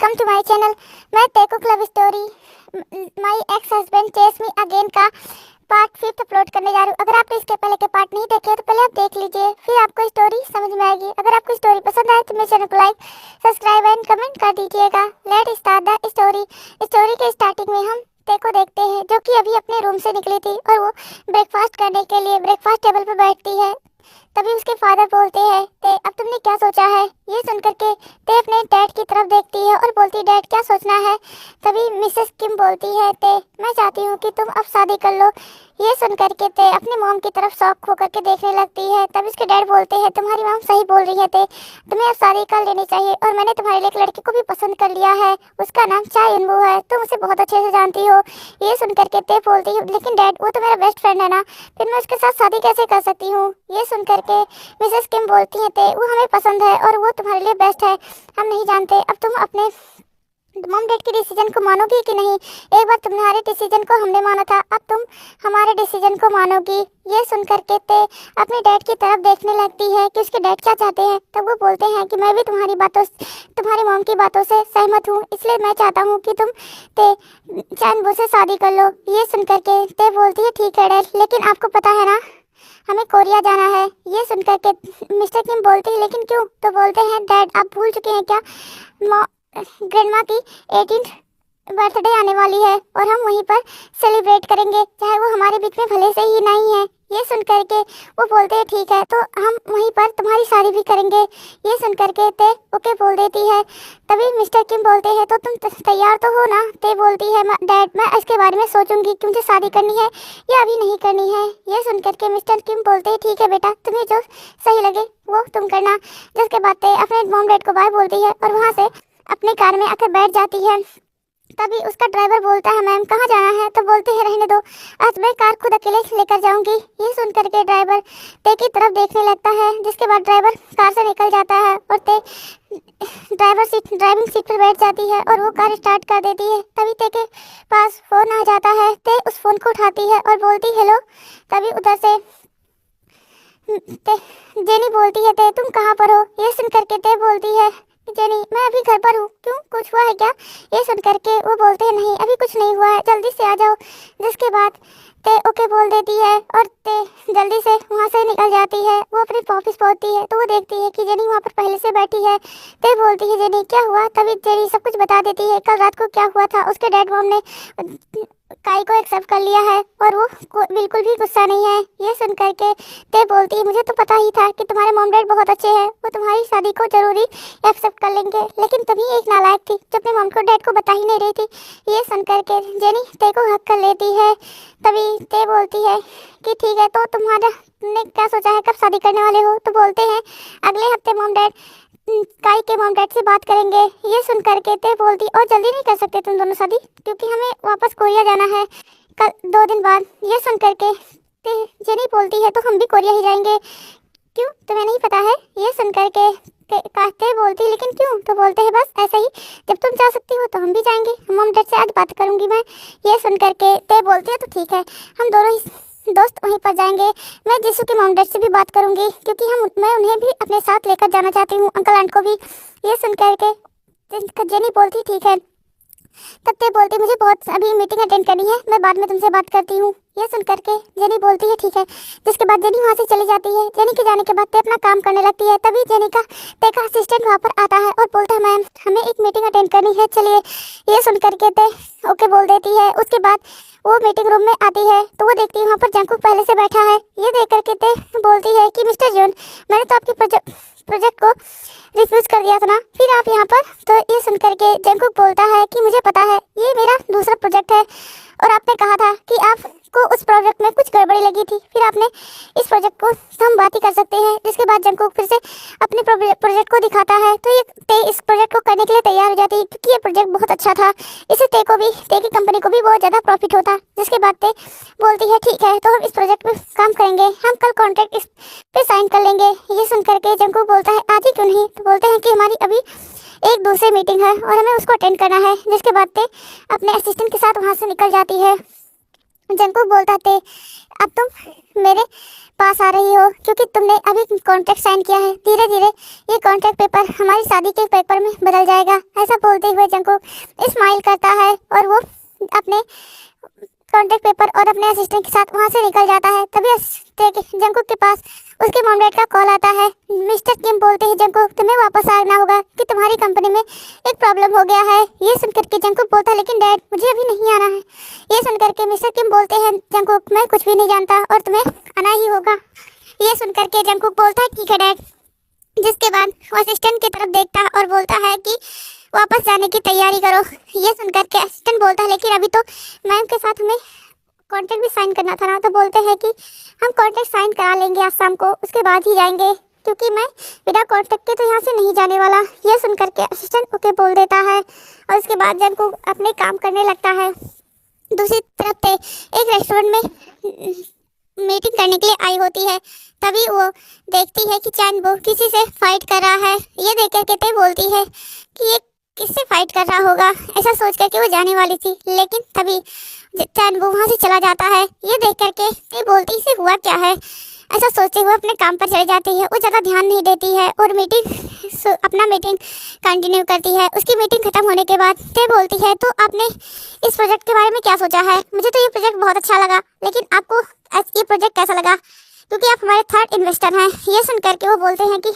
Welcome to my channel. मैं टेको love story my ex husband chase me again का part 5 upload करने जा रही हूँ। अगर आपने इसके पहले के पार्ट नहीं देखे तो पहले आप देख लीजिए, फिर आपको स्टोरी समझ में आएगी। अगर आपको स्टोरी पसंद आए तो मेरे चैनल को लाइक, सब्सक्राइब एंड कमेंट कर दीजिएगा। Let start the story. Story के स्टार्टिंग में हम टेको देखते हैं जो कि अभी अपने रूम से निकली थी और वो ब्रेकफास्ट करने के लिए ब्रेकफास्ट टेबल पर बैठती है। तभी उसके फादर बोलते हैं, ते अब तुमने क्या सोचा है? ये सुनकर के ते अपने डैड की तरफ देखती है और बोलती, डैड क्या सोचना है? तभी मिसेस किम बोलती है, ते मैं चाहती हूँ कि तुम अब शादी कर लो। ये सुनकर के ते अपनी मॉम की तरफ शौक होकर के देखने लगती है। तभी उसके डैड बोलते हैं, तुम्हारी मॉम सही बोल रही है ते, तुम्हें अब शादी कर लेनी चाहिए और मैंने तुम्हारे लिए एक लड़की को भी पसंद कर लिया है, उसका नाम चाय इनबू है, तुम उसे बहुत अच्छे से जानती हो। ये सुनकर के ते बोलती है, लेकिन डैड वो तो मेरा बेस्ट फ्रेंड है ना, फिर मैं उसके साथ शादी कैसे कर सकती हूँ? ये सुनकर के मिसेस किम बोलती हैं, ते वो हमें पसंद है और वो तुम्हारे लिए बेस्ट है, हम नहीं जानते अब तुम अपने मॉम डैड के डिसीजन को मानोगी कि नहीं? एक बार तुम्हारे डिसीजन को हमने माना था, अब तुम हमारे डिसीजन को मानोगी। ये सुनकर के ते अपने डैड की तरफ देखने लगती है कि उसके डैड क्या चाहते हैं। तब वो बोलते हैं कि मैं भी तुम्हारी मॉम की बातों से सहमत हूँ, इसलिए मैं चाहता हूँ कि तुम ते चैनबू से शादी कर लो। ये सुनकर के ते बोलती है, ठीक है डैड, लेकिन आपको पता है ना हमें कोरिया जाना है। ये सुनकर के मिस्टर किम बोलते हैं, लेकिन क्यों? तो बोलते हैं, डैड आप भूल चुके हैं क्या, ग्रैंडमा की 18th बर्थडे आने वाली है और हम वहीं पर सेलिब्रेट करेंगे, चाहे वो हमारे बीच में भले से ही नहीं है। ये सुनकर के वो बोलते हैं, ठीक है तो हम वहीं पर तुम्हारी शादी भी करेंगे। ये सुनकर के ते ओके बोल देती है। तभी मिस्टर किम बोलते हैं, तो तुम तैयार तो हो ना? ते बोलती है, डैड मैं इसके बारे में सोचूंगी कि मुझे शादी करनी है या अभी नहीं करनी है। ये सुनकर के मिस्टर किम बोलते हैं, ठीक है बेटा, तुम्हें जो सही लगे वो तुम करना। जिसके बाद ते अपने मॉम डैड को बाय बोलती है और वहाँ से अपने कार में आकर बैठ जाती है। तभी उसका ड्राइवर बोलता है, मैम कहाँ जाना है? तो बोलते हैं, रहने दो, आज मैं कार खुद अकेले लेकर जाऊंगी। ये सुनकर के ड्राइवर ते की तरफ देखने लगता है। जिसके बाद ड्राइवर कार से निकल जाता है और ते ड्राइविंग सीट पर बैठ जाती है और वो कार स्टार्ट कर देती है। तभी ते के पास फोन आ जाता है। ते उस फोन को उठाती है और बोलती, हेलो। तभी उधर से जेनी बोलती है, ते तुम कहाँ पर हो? ये सुनकर के ते बोलती है, जेनी मैं अभी घर पर हूँ, क्यों कुछ हुआ है क्या? ये सुन करके वो बोलते हैं, नहीं अभी कुछ नहीं हुआ है, जल्दी से आ जाओ। जिसके बाद ते ओके बोल देती है और ते जल्दी से वहाँ से निकल जाती है। वो अपने ऑफिस पहुँचती है तो वो देखती है कि जेनी वहाँ पर पहले से बैठी है। ते बोलती है, जेनी क्या हुआ? तभी जेनी सब कुछ बता देती है, कल रात को क्या हुआ था। उसके डैड मॉम ने काई को एक्सेप्ट कर लिया है और वो बिल्कुल भी गुस्सा नहीं है। ये सुन करके ते बोलती है, मुझे तो पता ही था कि तुम्हारे मॉम डैड बहुत अच्छे हैं, वो तुम्हारी शादी को जरूरी एक्सेप्ट कर लेंगे, लेकिन तुम ही एक नालायक थी जो अपने मॉम को डैड को बता ही नहीं रही थी। ये सुन करके जेनी ते को हक कर लेती है। तभी ते बोलती है कि ठीक है, तो तुमने क्या सोचा है, कब शादी करने वाले हो? तो बोलते हैं, अगले हफ्ते मॉम डैड काई के मॉम डैड से बात करेंगे। ये सुन करके ते बोलती, और जल्दी नहीं कर सकते तुम दोनों शादी, क्योंकि हमें वापस कोरिया जाना है कल 2 दिन बाद। ये सुन करके जेनी बोलती है, तो हम भी कोरिया ही जाएंगे, क्यों तुम्हें नहीं पता है? ये सुन करके कहते बोलती, लेकिन क्यों? तो बोलते हैं, बस ऐसे ही, जब तुम जा सकती हो तो हम भी जाएंगे, मॉम डैड से आज बात करूंगी मैं। ये सुन करके ते बोलती है, तो ठीक है, हम दोनों ही दोस्त वहीं पर जाएंगे। मैं जीसू के मॉम डैड से भी बात करूंगी, क्योंकि मैं उन्हें भी अपने साथ लेकर जाना चाहती हूँ, अंकल आंट को भी। ये सुन करके जेनी बोलती, ठीक है। तब ते बोलती, मुझे बहुत अभी मीटिंग अटेंड करनी है, मैं बाद में तुमसे बात करती हूँ। ये सुन करके जेनी बोलती है, ठीक है। जिसके बाद जेनी वहाँ से चली जाती है। जेनी के जाने के बाद ते अपना काम करने लगती है। तभी जेनी का ते का असिस्टेंट वहाँ पर आता है और बोलता है, मैम हमें एक मीटिंग अटेंड करनी है, चलिए। ये सुन करके ते ओके बोल देती है। उसके बाद वो मीटिंग रूम में आती है तो वो देखती है वहाँ पर जंकुक पहले से बैठा है। ये देख करके ते बोलती है कि मिस्टर जॉन, मैंने तो आपके प्रोजेक्ट को रिफ्यूज कर दिया था ना, फिर आप यहाँ पर? तो ये सुन करके जंकुक बोलता है कि मुझे पता है, ये मेरा दूसरा प्रोजेक्ट है और आपने कहा था कि आपको उस प्रोजेक्ट में कुछ गड़बड़ी लगी थी, फिर आपने इस प्रोजेक्ट को हम बात ही कर सकते हैं। जिसके बाद जंकुक फिर से अपने प्रोजेक्ट को दिखाता है तो ये ते इस प्रोजेक्ट को करने के लिए तैयार हो जाती है, क्योंकि ये प्रोजेक्ट बहुत अच्छा था, इससे ते की कंपनी को भी बहुत ज़्यादा प्रॉफिट होता। जिसके बाद ते बोलती है, ठीक है, तो हम इस प्रोजेक्ट पे काम करेंगे, हम कल कॉन्ट्रैक्ट इस पे साइन कर लेंगे। ये सुन करके जंकुक बोलता है, आज ही क्यों नहीं? तो बोलते हैं कि हमारी अभी एक दूसरी मीटिंग है और हमें उसको अटेंड करना है। जिसके बाद ते अपने असिस्टेंट के साथ वहाँ से निकल जाती है। जंकुक बोलता थे अब तुम मेरे पास आ रही हो क्योंकि तुमने अभी कॉन्ट्रैक्ट साइन किया है, धीरे धीरे ये कॉन्ट्रैक्ट पेपर हमारी शादी के पेपर में बदल जाएगा। ऐसा बोलते हुए जंकुक स्माइल करता है और वो अपने कॉन्ट्रैक्ट पेपर और अपने असिस्टेंट के साथ वहाँ से निकल जाता है। तभी जंकुक के पास उसके मॉम डैड का कॉल आता है। मिस्टर किम बोलते हैं जंकुक तुम्हें वापस आना होगा कि तुम्हारी कंपनी में एक प्रॉब्लम हो गया है। ये सुनकर के जंकुक बोलता है लेकिन डैड मुझे अभी नहीं आना है। ये सुनकर के मिस्टर किम बोलते हैं जंकुक मैं कुछ भी नहीं जानता और तुम्हें आना ही होगा। ये सुनकर के जंकुक बोलता है ठीक है डैड। जिसके बाद वो असिस्टेंट की तरफ देखता है और बोलता है कि वापस जाने की तैयारी करो। ये सुनकर के असिस्टेंट बोलता है लेकिन अभी तो मैम के साथ हमें कॉन्ट्रैक्ट भी साइन करना था ना। तो बोलते हैं कि हम कॉन्ट्रैक्ट साइन करा लेंगे आज शाम को, उसके बाद ही जाएंगे क्योंकि मैं बिना कॉन्ट्रैक्ट के तो यहाँ से नहीं जाने वाला। ये सुनकर के असिस्टेंट ओके बोल देता है और उसके बाद जन को अपने काम करने लगता है। दूसरी तरफ पे एक रेस्टोरेंट में मीटिंग करने के लिए आई होती है। तभी वो देखती है कि चैन वो किसी से फाइट कर रहा है। ये देख करके ते बोलती है कि ये किससे फाइट कर रहा होगा, ऐसा सोच करके वो जाने वाली थी लेकिन तभी चैन वो वहाँ से चला जाता है। ये देख करके ते बोलती इसे हुआ क्या है, ऐसा सोचते हुए अपने काम पर चली जाती है। वो ज़्यादा ध्यान नहीं देती है और अपना मीटिंग कंटिन्यू करती है। उसकी मीटिंग खत्म होने के बाद ते बोलती है तो आपने इस प्रोजेक्ट के बारे में क्या सोचा है। मुझे तो ये प्रोजेक्ट बहुत अच्छा लगा लेकिन आपको ये प्रोजेक्ट कैसा लगा क्योंकि आप हमारे थर्ड इन्वेस्टर हैं। ये सुन करके वो बोलते हैं कि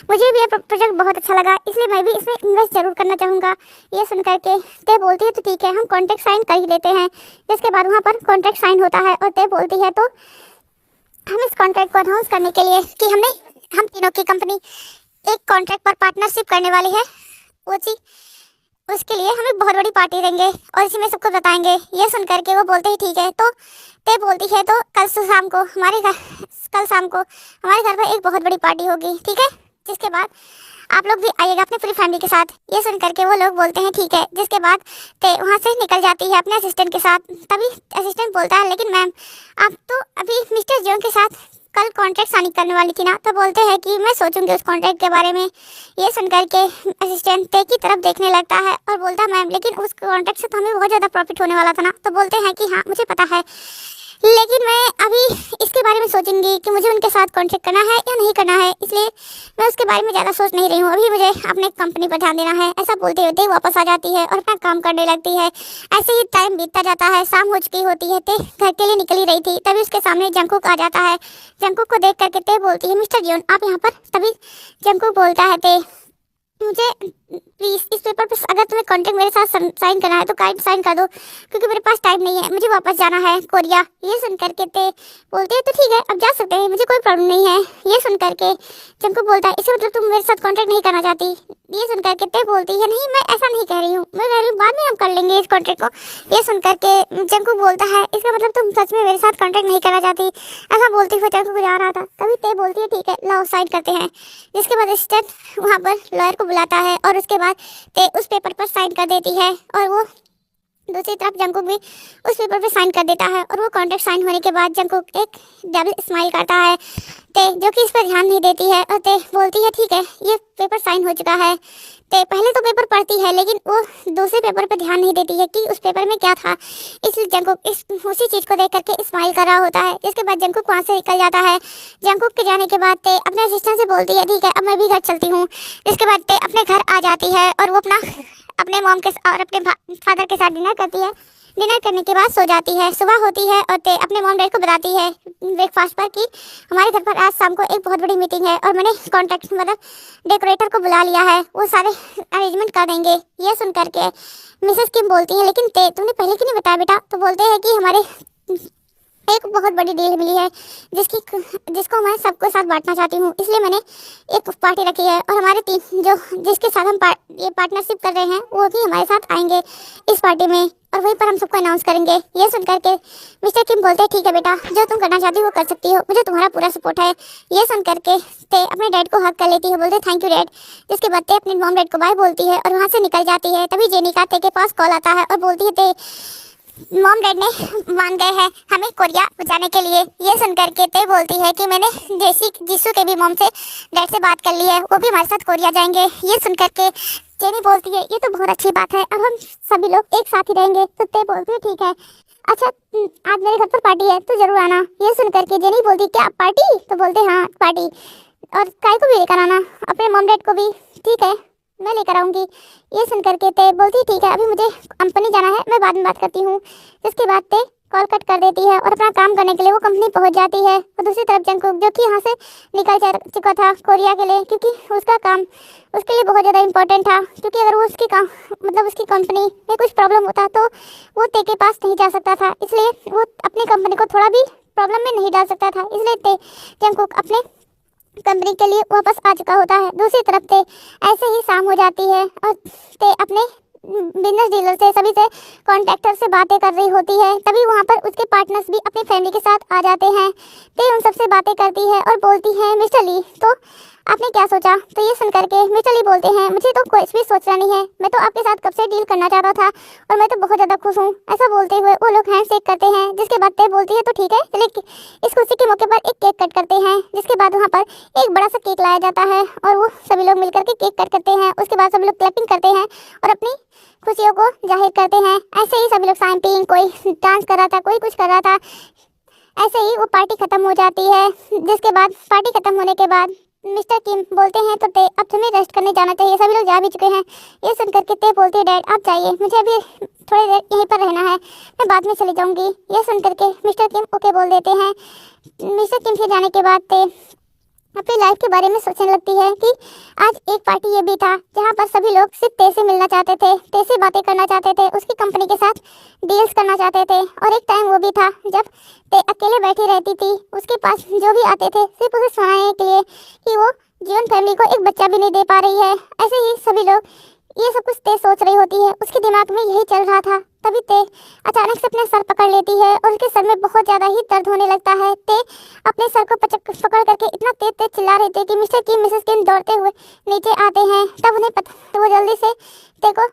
मुझे भी ये प्रोजेक्ट बहुत अच्छा लगा इसलिए मैं भी इसमें इन्वेस्ट जरूर करना चाहूँगा। ये सुन करके ते बोलती है तो ठीक है हम कॉन्ट्रैक्ट साइन कर ही लेते हैं। जिसके बाद वहाँ पर कॉन्ट्रैक्ट साइन होता है और ते बोलती है तो हम इस कॉन्ट्रैक्ट को अनाउंस करने के लिए कि हम तीनों की कंपनी एक कॉन्ट्रैक्ट पर पार्टनरशिप करने वाली है वो चीज उसके लिए हम एक बहुत बड़ी पार्टी देंगे और इसी में सबको बताएंगे। ये सुन करके वो बोलते ही ठीक है। तो ते बोलती है तो कल शाम को हमारे घर पर एक बहुत बड़ी पार्टी होगी, ठीक है। जिसके बाद आप लोग भी आइएगा अपनी पूरी फैमिली के साथ। ये सुन करके वो लोग बोलते हैं ठीक है। जिसके बाद ते वहाँ से निकल जाती है अपने असिस्टेंट के साथ। तभी असिस्टेंट बोलता है लेकिन मैम आप तो अभी मिस्टर जोन के साथ कल कॉन्ट्रैक्ट साइन करने वाली थी ना। तो बोलते हैं कि मैं सोचूंगी उस कॉन्ट्रैक्ट के बारे में। ये सुनकर के असिस्टेंट ते की तरफ देखने लगता है और बोलता है मैम लेकिन उस कॉन्ट्रैक्ट से तो हमें बहुत ज़्यादा प्रॉफिट होने वाला था ना। तो बोलते हैं कि हाँ मुझे पता है लेकिन मैं अभी इसके बारे में सोचूंगी कि मुझे उनके साथ कॉन्ट्रैक्ट करना है या नहीं करना है, इसलिए मैं उसके बारे में ज़्यादा सोच नहीं रही हूँ। अभी मुझे अपने कंपनी पर ध्यान देना है। ऐसा बोलते होते वापस आ जाती है और अपना काम करने लगती है। ऐसे ही टाइम बीतता जाता है। शाम हो चुकी होती है। ते घर के लिए निकली रही थी तभी उसके सामने जंकुक आ जाता है। जंकुक को देख करके ते बोलती है मिस्टर जियोन आप यहाँ पर। तभी जंकुक बोलता है ते मुझे प्लीज़ इस पेपर पर अगर तुम्हें कॉन्ट्रैक्ट मेरे साथ साइन करना है तो साइन कर दो क्योंकि मेरे पास टाइम नहीं है, मुझे वापस जाना है कोरिया। ये सुन करके ते बोलते हैं तो ठीक है अब जा सकते हैं, मुझे कोई प्रॉब्लम नहीं है। ये सुन करके जंकुक बोलता है इससे मतलब तुम मेरे साथ कॉन्ट्रैक्ट नहीं करना चाहती। ये सुन करके ते बोलती है नहीं मैं ऐसा नहीं कह रही हूँ, मैं कह रही हूँ बाद में हम कर लेंगे इस कॉन्ट्रैक्ट को। ये सुन करके जंकुक बोलता है इसका मतलब तुम सच में मेरे साथ कॉन्ट्रैक्ट नहीं करना चाहती। ऐसा बोलती हुए जंकुक जा रहा था। तभी ते बोलती है ठीक है लाओ साइन करते हैं। जिसके बाद असिस्टेंट वहाँ पर लॉयर को बुलाता है और उसके बाद ते उस पेपर पर साइन कर देती है और वो दूसरी तरफ जंकुक भी उस पेपर पे साइन कर देता है। और वो कॉन्ट्रैक्ट साइन होने के बाद जंकुक एक डबल स्माइल करता है ते जो कि इस पर ध्यान नहीं देती है और ते बोलती है ठीक है ये पेपर साइन हो चुका है। ते पहले तो पेपर पढ़ती है लेकिन वो दूसरे पेपर पर ध्यान नहीं देती है कि उस पेपर में क्या था, इसलिए जंकुक उसी चीज़ को देख करके स्माइल कर रहा होता है। जिसके बाद जंकुक वहाँ से निकल जाता है। जंकुक के जाने के बाद ते अपने असिस्टेंट से बोलती है ठीक है अब मैं भी घर चलती हूँ। इसके बाद ते अपने घर आ जाती है और वो अपने मॉम के और अपने फादर के साथ डिनर करती है। डिनर करने के बाद सो जाती है। सुबह होती है और ते अपने मॉम डैड को बताती है ब्रेकफास्ट पर कि हमारे घर पर आज शाम को एक बहुत बड़ी मीटिंग है और मैंने कॉन्ट्रैक्ट मतलब डेकोरेटर को बुला लिया है, वो सारे अरेंजमेंट कर देंगे। ये सुन करके मिसेस किम बोलती है लेकिन ते तुमने पहले क्यों नहीं बताया बेटा। तो बोलते हैं कि हमारे एक बहुत बड़ी डील मिली है जिसको मैं सबके साथ बांटना चाहती हूँ, इसलिए मैंने एक पार्टी रखी है और हमारे जिसके साथ हम ये पार्टनरशिप कर रहे हैं वो भी हमारे साथ आएंगे इस पार्टी में और वहीं पर हम सबको अनाउंस करेंगे। ये सुन करके मिस्टर किम बोलते हैं ठीक है बेटा जो तुम करना चाहती हो वो कर सकती हो, मुझे तुम्हारा पूरा सपोर्ट है। ये सुन करके ते अपने डैड को हक कर लेती है, बोलते थैंक यू डैड। जिसके बाद ते अपने मॉम डैड को बाय बोलती है और वहाँ से निकल जाती है। तभी जेनिका ते के पास कॉल आता है और बोलती है ते मॉम डैड ने मान गए हैं हमें कोरिया जाने के लिए। ये सुनकर के ते बोलती है कि मैंने जीसू के भी मॉम से डैड से बात कर ली है, वो भी हमारे साथ कोरिया जाएंगे। ये सुनकर के जेनी बोलती है ये तो बहुत अच्छी बात है, अब हम सभी लोग एक साथ ही रहेंगे। तो ते बोलती है ठीक है, अच्छा आज मेरे घर पर पार्टी है तो जरूर आना। ये सुनकर के जेनी बोलती क्या पार्टी? तो बोलते हाँ पार्टी, और काय को भी लेकर आना, अपने मॉम डैड को भी। ठीक है मैं लेकर आऊंगी। ये सुनकर के ते बोलती ठीक है अभी मुझे कंपनी जाना है, मैं बाद में बात करती हूँ। जिसके बाद ते कॉल कट कर देती है और अपना काम करने के लिए वो कंपनी पहुंच जाती है। और दूसरी तरफ जंगकुक जो कि यहाँ से निकल जा चुका था कोरिया के लिए, क्योंकि उसका काम उसके लिए बहुत ज़्यादा इंपॉर्टेंट था। क्योंकि अगर वो उसकी काम मतलब उसकी कंपनी में कुछ प्रॉब्लम होता तो वो ते के पास नहीं जा सकता था, इसलिए वो अपनी कंपनी को थोड़ा भी प्रॉब्लम में नहीं डाल सकता था। इसलिए ते जंगकुक अपने कंपनी के लिए वापस आ चुका होता है। दूसरी तरफ ते ऐसे ही शाम हो जाती है और ते अपने बिजनेस डीलर से सभी से कॉन्ट्रैक्टर से बातें कर रही होती है। तभी वहाँ पर उसके पार्टनर्स भी अपनी फैमिली के साथ आ जाते हैं। ते उन सबसे बातें करती है और बोलती है मिस्टर ली तो आपने क्या सोचा? तो ये सुनकर के मिस्टर ली बोलते हैं मुझे तो कुछ भी सोचना नहीं है, मैं तो आपके साथ कब से डील करना चाहता था और मैं तो बहुत ज़्यादा खुश हूँ। ऐसा बोलते हुए वो लोग हैंड शेक करते हैं। जिसके बाद ते बोलती है तो ठीक है चलिए इस खुशी के मौके पर एक केक कट करते हैं। जिसके बाद वहाँ पर एक बड़ा सा केक लाया जाता है और वो सभी लोग मिलकर के केक कट करते हैं। उसके बाद सभी लोग क्लैपिंग करते हैं और अपनी खुशियों को जाहिर करते हैं। ऐसे ही सभी लोग शैम्पेन, कोई डांस कर रहा था, कोई कुछ कर रहा था। ऐसे ही वो पार्टी खत्म हो जाती है। जिसके बाद पार्टी खत्म होने के बाद मिस्टर किम बोलते हैं तो ते अब तुम्हें रेस्ट करने जाना चाहिए, सभी लोग जा भी चुके हैं। ये सुनकर के ते बोलती है डैड आप जाइए, मुझे अभी थोड़ी देर यहीं पर रहना है, मैं बाद में चली जाऊंगी। ये सुनकर के मिस्टर किम ओके बोल देते हैं। मिस्टर किम से जाने के बाद ते अपनी लाइफ के बारे में सोचने लगती है कि आज एक पार्टी ये भी था जहाँ पर सभी लोग सिर्फ ते से मिलना चाहते थे, ते से बातें करना चाहते थे, उसकी कंपनी के साथ डील्स करना चाहते थे। और एक टाइम वो भी था जब ते अकेले बैठी रहती थी, उसके पास जो भी आते थे सिर्फ उसे सुनाने के लिए कि वो जीवन फैमिली को एक बच्चा भी नहीं दे पा रही है। ऐसे ही सभी लोग ये सब कुछ ते सोच रही होती है, उसके दिमाग में यही चल रहा था। तभी ते अचानक से अपने सर पकड़ लेती है और उसके सर में बहुत ज़्यादा ही दर्द होने लगता है। ते अपने सर को पकड़ करके इतना तेज तेज चिल्ला रही थी कि मिस्टर किम मिसेस किम दौड़ते हुए नीचे आते हैं। तब उन्हें पता तो वो जल्दी से ते को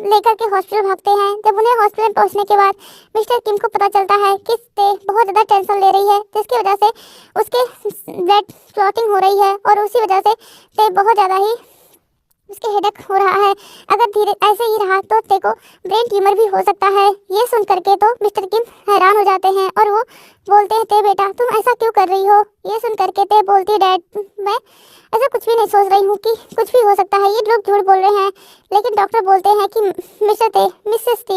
लेकर के हॉस्पिटल भागते हैं। जब उन्हें हॉस्पिटल पहुंचने के बाद मिस्टर किम को पता चलता है कि ते बहुत ज़्यादा टेंशन ले रही है, जिसकी वजह से उसके ब्लड क्लॉटिंग हो रही है और उसी वजह से ते बहुत ज़्यादा ही उसके हेडेक हो रहा है। अगर धीरे ऐसे ही रहा तो ते को ब्रेन ट्यूमर भी हो सकता है। ये सुन करके तो मिस्टर किम हैरान हो जाते हैं और वो बोलते हैं ते बेटा तुम ऐसा क्यों कर रही हो? ये सुन करके ते बोलती डैड मैं ऐसा कुछ भी नहीं सोच रही हूँ कि कुछ भी हो सकता है, ये लोग झूठ बोल रहे हैं। लेकिन डॉक्टर बोलते हैं कि मिस्टर ते मिसेस टी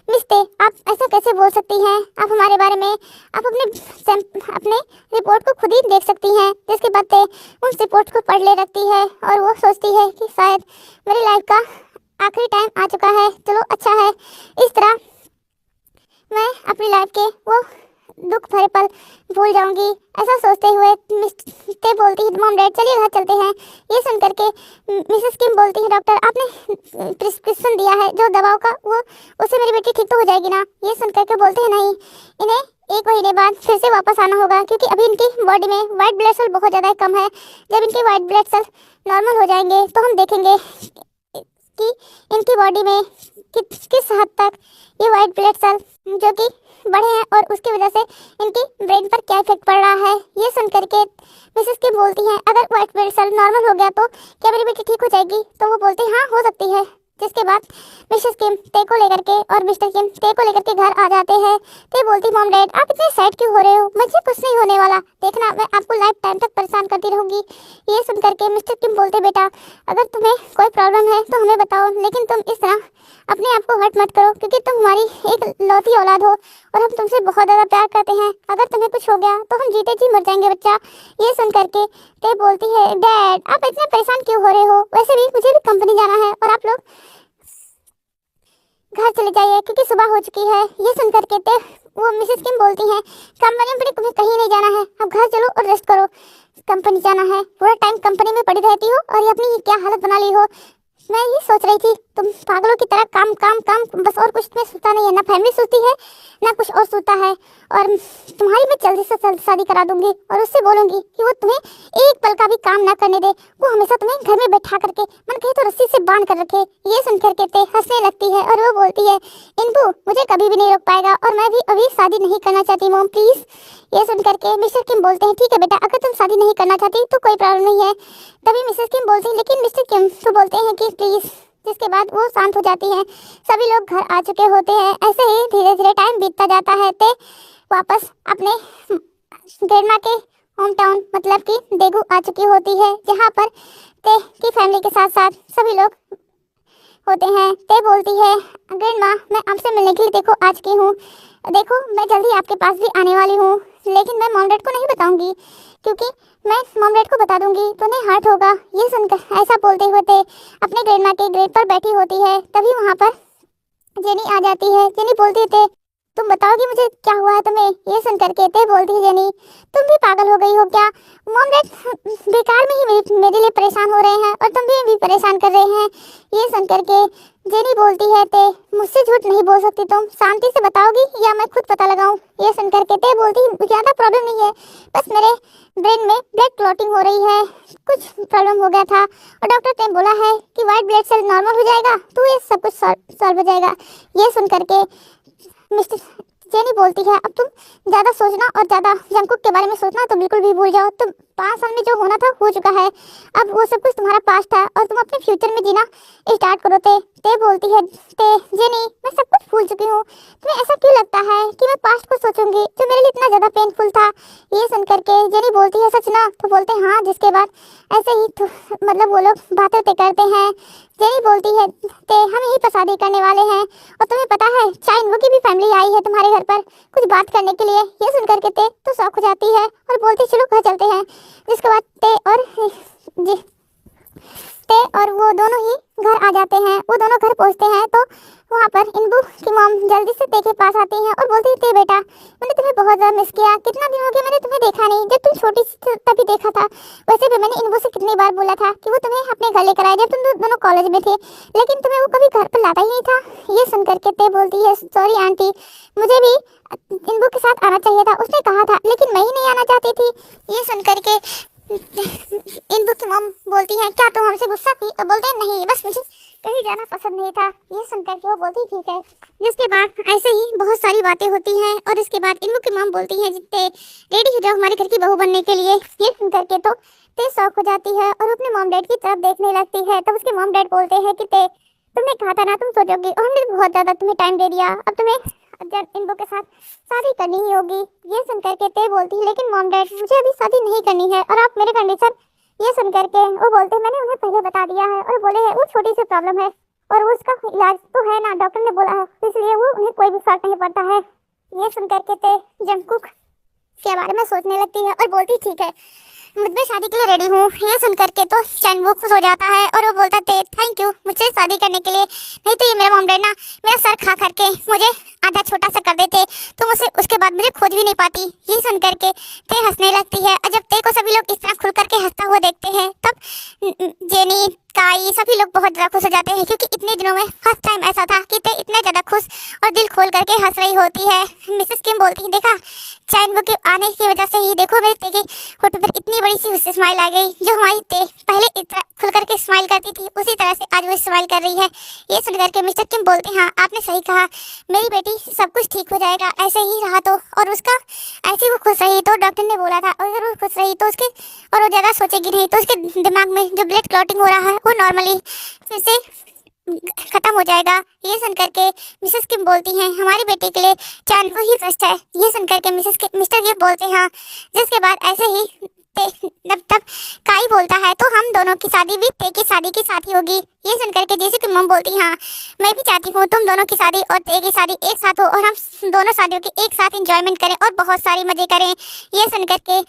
मिस ते आप ऐसा कैसे बोल सकती हैं? आप हमारे बारे में आप अपने रिपोर्ट को खुद ही देख सकती हैं। जिसके बाद ते उन रिपोर्ट को पढ़ ले रखती है और वो सोचती है कि शायद मेरी लाइफ का आखिरी टाइम आ चुका है, चलो अच्छा है इस तरह मैं अपनी लाइफ के वो दुख भरे पल भूल जाऊंगी। ऐसा सोचते हुए मिस्टर बोलती है मॉम डैड चलिए घर चलते हैं। ये सुनकर के मिसेस किम बोलती है डॉक्टर आपने प्रिस्क्रिप्शन दिया है जो दवाओं का वो उससे मेरी बेटी ठीक तो हो जाएगी ना? ये सुनकर के बोलते हैं नहीं, इन्हें 1 महीने बाद फिर से वापस आना होगा क्योंकि अभी इनकी बॉडी में वाइट ब्लड सेल बहुत ज़्यादा कम है। जब इनके वाइट ब्लड सेल नॉर्मल हो जाएंगे तो हम देखेंगे कि इनकी बॉडी में किस हद तक ये वाइट ब्लड सेल जो कि बढ़े हैं और उसकी वजह से इनकी ब्रेन पर क्या इफेक्ट पड़ रहा है। ये सुनकर के मिसेस किम बोलती हैं अगर वाइट ब्लड सेल नॉर्मल हो गया तो क्या मेरी बेटी ठीक हो जाएगी? तो वो बोलते हैं हाँ हो सकती है। जिसके बाद मिसेस किम ते को लेकर के और मिस्टर किम ते को लेकर के घर आ जाते हैं। ते बोलती मॉम डैड आप इतने सैड क्यों हो रहे हो? मुझे कुछ नहीं होने वाला, देखना मैं आपको लाइफ टाइम तक परेशान करती रहूंगी। ये सुनकर के मिस्टर किम बोलते बेटा अगर तुम्हें कोई प्रॉब्लम है तो हमें बताओ, लेकिन तुम इस तरह अपने आप को हर्ट मत करो क्योंकि तुम हमारी एक लौती औलाद हो और हम तुमसे बहुत ज़्यादा प्यार करते हैं। अगर तुम्हें कुछ हो गया तो हम जीते जी मर जाएंगे बच्चा। ये सुन करके ते बोलती है डैड आप इतने परेशान क्यों हो रहे हो? वैसे भी मुझे भी कंपनी जाना है और आप लोग घर चले जाइए क्योंकि सुबह हो चुकी है। ये सुन करके ते वो मिसेस किम बोलती हैं कंपनी में तुम्हें कहीं नहीं जाना है, अब घर चलो और रेस्ट करो। कंपनी जाना है, पूरा टाइम कंपनी में पड़ी रहती हो और ये अपनी क्या हालत बना ली हो। मैं ये सोच रही थी तुम पागलों की तरह काम काम काम, बस और कुछ तुम्हें सोचता नहीं है, ना फैमिली सोचती है ना कुछ और सोचता है। और तुम्हारी मैं जल्दी से जल्दी शादी करा दूंगी और उससे बोलूंगी कि वो तुम्हें एक पल का भी काम ना करने दे, वो हमेशा तुम्हें घर में बैठा करके मन कहे तो रस्सी से बांध कर रखे। ये सुनकर के ते हंसने लगती है और वो बोलती है, इनको मुझे कभी भी नहीं रोक पाएगा और मैं भी अभी शादी नहीं करना चाहती मॉम प्लीज। ये सुनकर के मिस्टर किम बोलते हैं, ठीक है बेटा, अगर तुम शादी नहीं करना चाहती तो कोई प्रॉब्लम नहीं है। तभी मिसेस किम बोलती है, लेकिन मिस्टर किम तो बोलते हैं कि प्लीज। जिसके बाद वो शांत हो जाती है। सभी लोग घर आ चुके होते हैं। ऐसे ही धीरे धीरे टाइम बीतता जाता है। ते वापस अपने ग्रैंडमा के होम टाउन मतलब कि देगू आ चुकी होती है, जहाँ पर ते की फैमिली के साथ साथ सभी लोग होते हैं। ते बोलती है, ग्रैंडमा मैं आपसे मिलने के लिए देखो आ चुकी हूँ, देखो मैं जल्दी आपके पास भी आने वाली हूँ, लेकिन मैं मॉम डैड को नहीं बताऊंगी, क्योंकि मैं मॉम डैड को बता दूंगी तो उन्हें हर्ट होगा। ये सुनकर ऐसा बोलते हुए ते अपने ग्रैंडमा के ग्रेट पर बैठी होती है। तभी वहाँ पर जेनी आ जाती है। जेनी बोलती थे, तुम बताओगी मुझे क्या हुआ है तुम्हें? ये सुनकर के ते बोलती है जेनी, तुम भी पागल हो गई हो क्या? मॉम डैड बेकार में ही मेरे लिए परेशान हो रहे हैं और तुम भी परेशान कर रहे हैं। ये सुनकर के जेनी बोलती है, ते मुझसे झूठ नहीं बोल सकती, तुम शांति से बताओगी या मैं खुद पता लगाऊं? ये सुनकर के ते बोलती, ज़्यादा प्रॉब्लम नहीं है, बस मेरे ब्रेन में ब्लड क्लॉटिंग हो रही है, कुछ प्रॉब्लम हो गया था और डॉक्टर ने बोला है कि वाइट ब्लड सेल नॉर्मल हो जाएगा तो ये सब कुछ सॉल्व हो जाएगा। ये सुनकर के मिस्टर जेनी बोलती है, अब तुम ज़्यादा सोचना और ज़्यादा जंकुक के बारे में सोचना तो बिल्कुल भी भूल जाओ। तुम 5 साल में जो होना था हो चुका है, अब वो सब कुछ तुम्हारा पास्ट था और तुम अपने फ्यूचर में जीना स्टार्ट करो। ते बोलती है, ते जेनी मैं सब कुछ भूल चुकी हूँ, तुम्हें ऐसा क्यों लगता है कि मैं पास्ट को सोचूंगी जो मेरे लिए इतना ज़्यादा पेनफुल था? ये सुनकर के जेनी बोलती है, सच ना? तो बोलते हैं हाँ। जिसके बाद ऐसे ही मतलब वो लोग बातें करते हैं। जेनी बोलती है, ते हम यहीं पर शादी करने वाले हैं और तुम्हें पता है चाइन वो की भी फैमिली आई है तुम्हारे घर पर कुछ बात करने के लिए। ये सुनकर के ते तो शॉक हो जाती है और बोलती चलो घर चलते हैं। जिसके बाद ते और वो दोनों ही घर आ जाते हैं। वो दोनों घर पहुंचते हैं तो वहाँ पर इनबू की मॉम जल्दी से ते के पास आती हैं और बोलती है, बेटा मैंने तुम्हें बहुत ज़्यादा मिस किया, कितना दिन हो गया मैंने तुम्हें देखा नहीं, जब तुम छोटी सी तभी देखा था। वैसे भी मैंने इनबू से कितनी बार बोला था कि वो तुम्हें अपने घर लेकर आए जब तुम दोनों कॉलेज में थे, लेकिन तुम्हें वो कभी घर पर लाता ही नहीं था। ये सुनकर के ते बोलती है, सॉरी आंटी, मुझे भी इनबू के साथ आना चाहिए था, उसने कहा था, लेकिन मैं ही नहीं आना चाहती थी। ये सुनकर के इनबू की मॉम बोलती है, क्या तुम हमसे गुस्सा थी? तो बोलते हैं नहीं, बस मुझे कहीं जाना पसंद नहीं था। ये सुनकर के वो बोलती ठीक है। जिसके बाद ऐसे ही बहुत सारी बातें होती हैं और इसके बाद इनबू की मॉम बोलती है, जितने रेडी हो जाओ हमारे घर की बहू बनने के लिए। ये सुनकर के तो ते शौक हो जाती है और अपने मॉम डैड की तरफ देखने लगती है। तब उसके मॉम डैड बोलते हैं कि ते तुमने कहा था ना तुम सोचोगी और हमने बहुत ज़्यादा तुम्हें टाइम दे दिया, अब तुम्हें इनबू के साथ शादी करनी ही होगी। ये सुनकर के ते बोलती है, लेकिन मॉम डैड मुझे अभी शादी नहीं करनी है और आप मेरे कंडीशन। ये सुनकर के वो बोलते हैं, मैंने उन्हें पहले बता दिया है और बोले है वो छोटी सी प्रॉब्लम है और उसका इलाज तो है ना, डॉक्टर ने बोला है, इसलिए वो उन्हें कोई भी फर्क नहीं पड़ता है। ये सुनकर के ते जंगकुक के बारे में सोचने लगती है और बोलती ठीक है मैं शादी के लिए रेडी हूँ। ये सुनकर के तो चैनवुक खुश हो जाता है और वो बोलता थे थैंक यू मुझसे शादी करने के लिए, नहीं तो ये मेरा मॉम डैड ना मेरा सर खा करके मुझे आधा छोटा सा कर देते तो मुझसे उसके बाद मुझे खोज भी नहीं पाती। ये सुनकर के ते हंसने लगती है और जब ते को सभी लोग इस तरह खुल करके हंसता हुआ देखते हैं तब जेनी काई सभी लोग बहुत ज़्यादा खुश हो जाते हैं, क्योंकि इतने दिनों में फर्स्ट टाइम ऐसा था कि ते इतना ज़्यादा खुश और दिल खोल करके हंस रही होती है। मिसेस किम बोलती है, देखा चैनवुक के आने की वजह से ही देखो मेरे ते के होठों पर इतनी बड़ी सी उससे स्माइल आ गई, जो हमारी ते पहले इतना खुल करके स्माइल करती थी उसी तरह से आज वो स्माइल कर रही है। ये सुन करके मिस्टर किम बोलते हैं, हाँ आपने सही कहा, मेरी बेटी सब कुछ ठीक हो जाएगा, ऐसे ही रहा तो। और उसका ऐसे वो खुश रही तो डॉक्टर ने बोला था अगर वो खुश रही तो उसके और वो ज़्यादा सोचेगी नहीं तो उसके दिमाग में जो ब्लड क्लॉटिंग हो रहा है वो नॉर्मली फिर से खत्म हो जाएगा। ये सुन करके मिसेस किम बोलती हैं, हमारी बेटी के लिए चांद ही फर्स्ट है। ये सुन करके मिस्टर किम बोलते हैं, हाँ। जिसके बाद ऐसे ही तब काई बोलता है तो हम दोनों की शादी भी ते की शादी के साथ ही होगी। ये सुन करके जैसे कि मम बोलती हाँ मैं भी चाहती हूँ तुम दोनों की शादी और ते की शादी एक साथ हो और हम दोनों शादियों की एक साथ एंजॉयमेंट करें और बहुत सारी मजे करें। ये सुन करके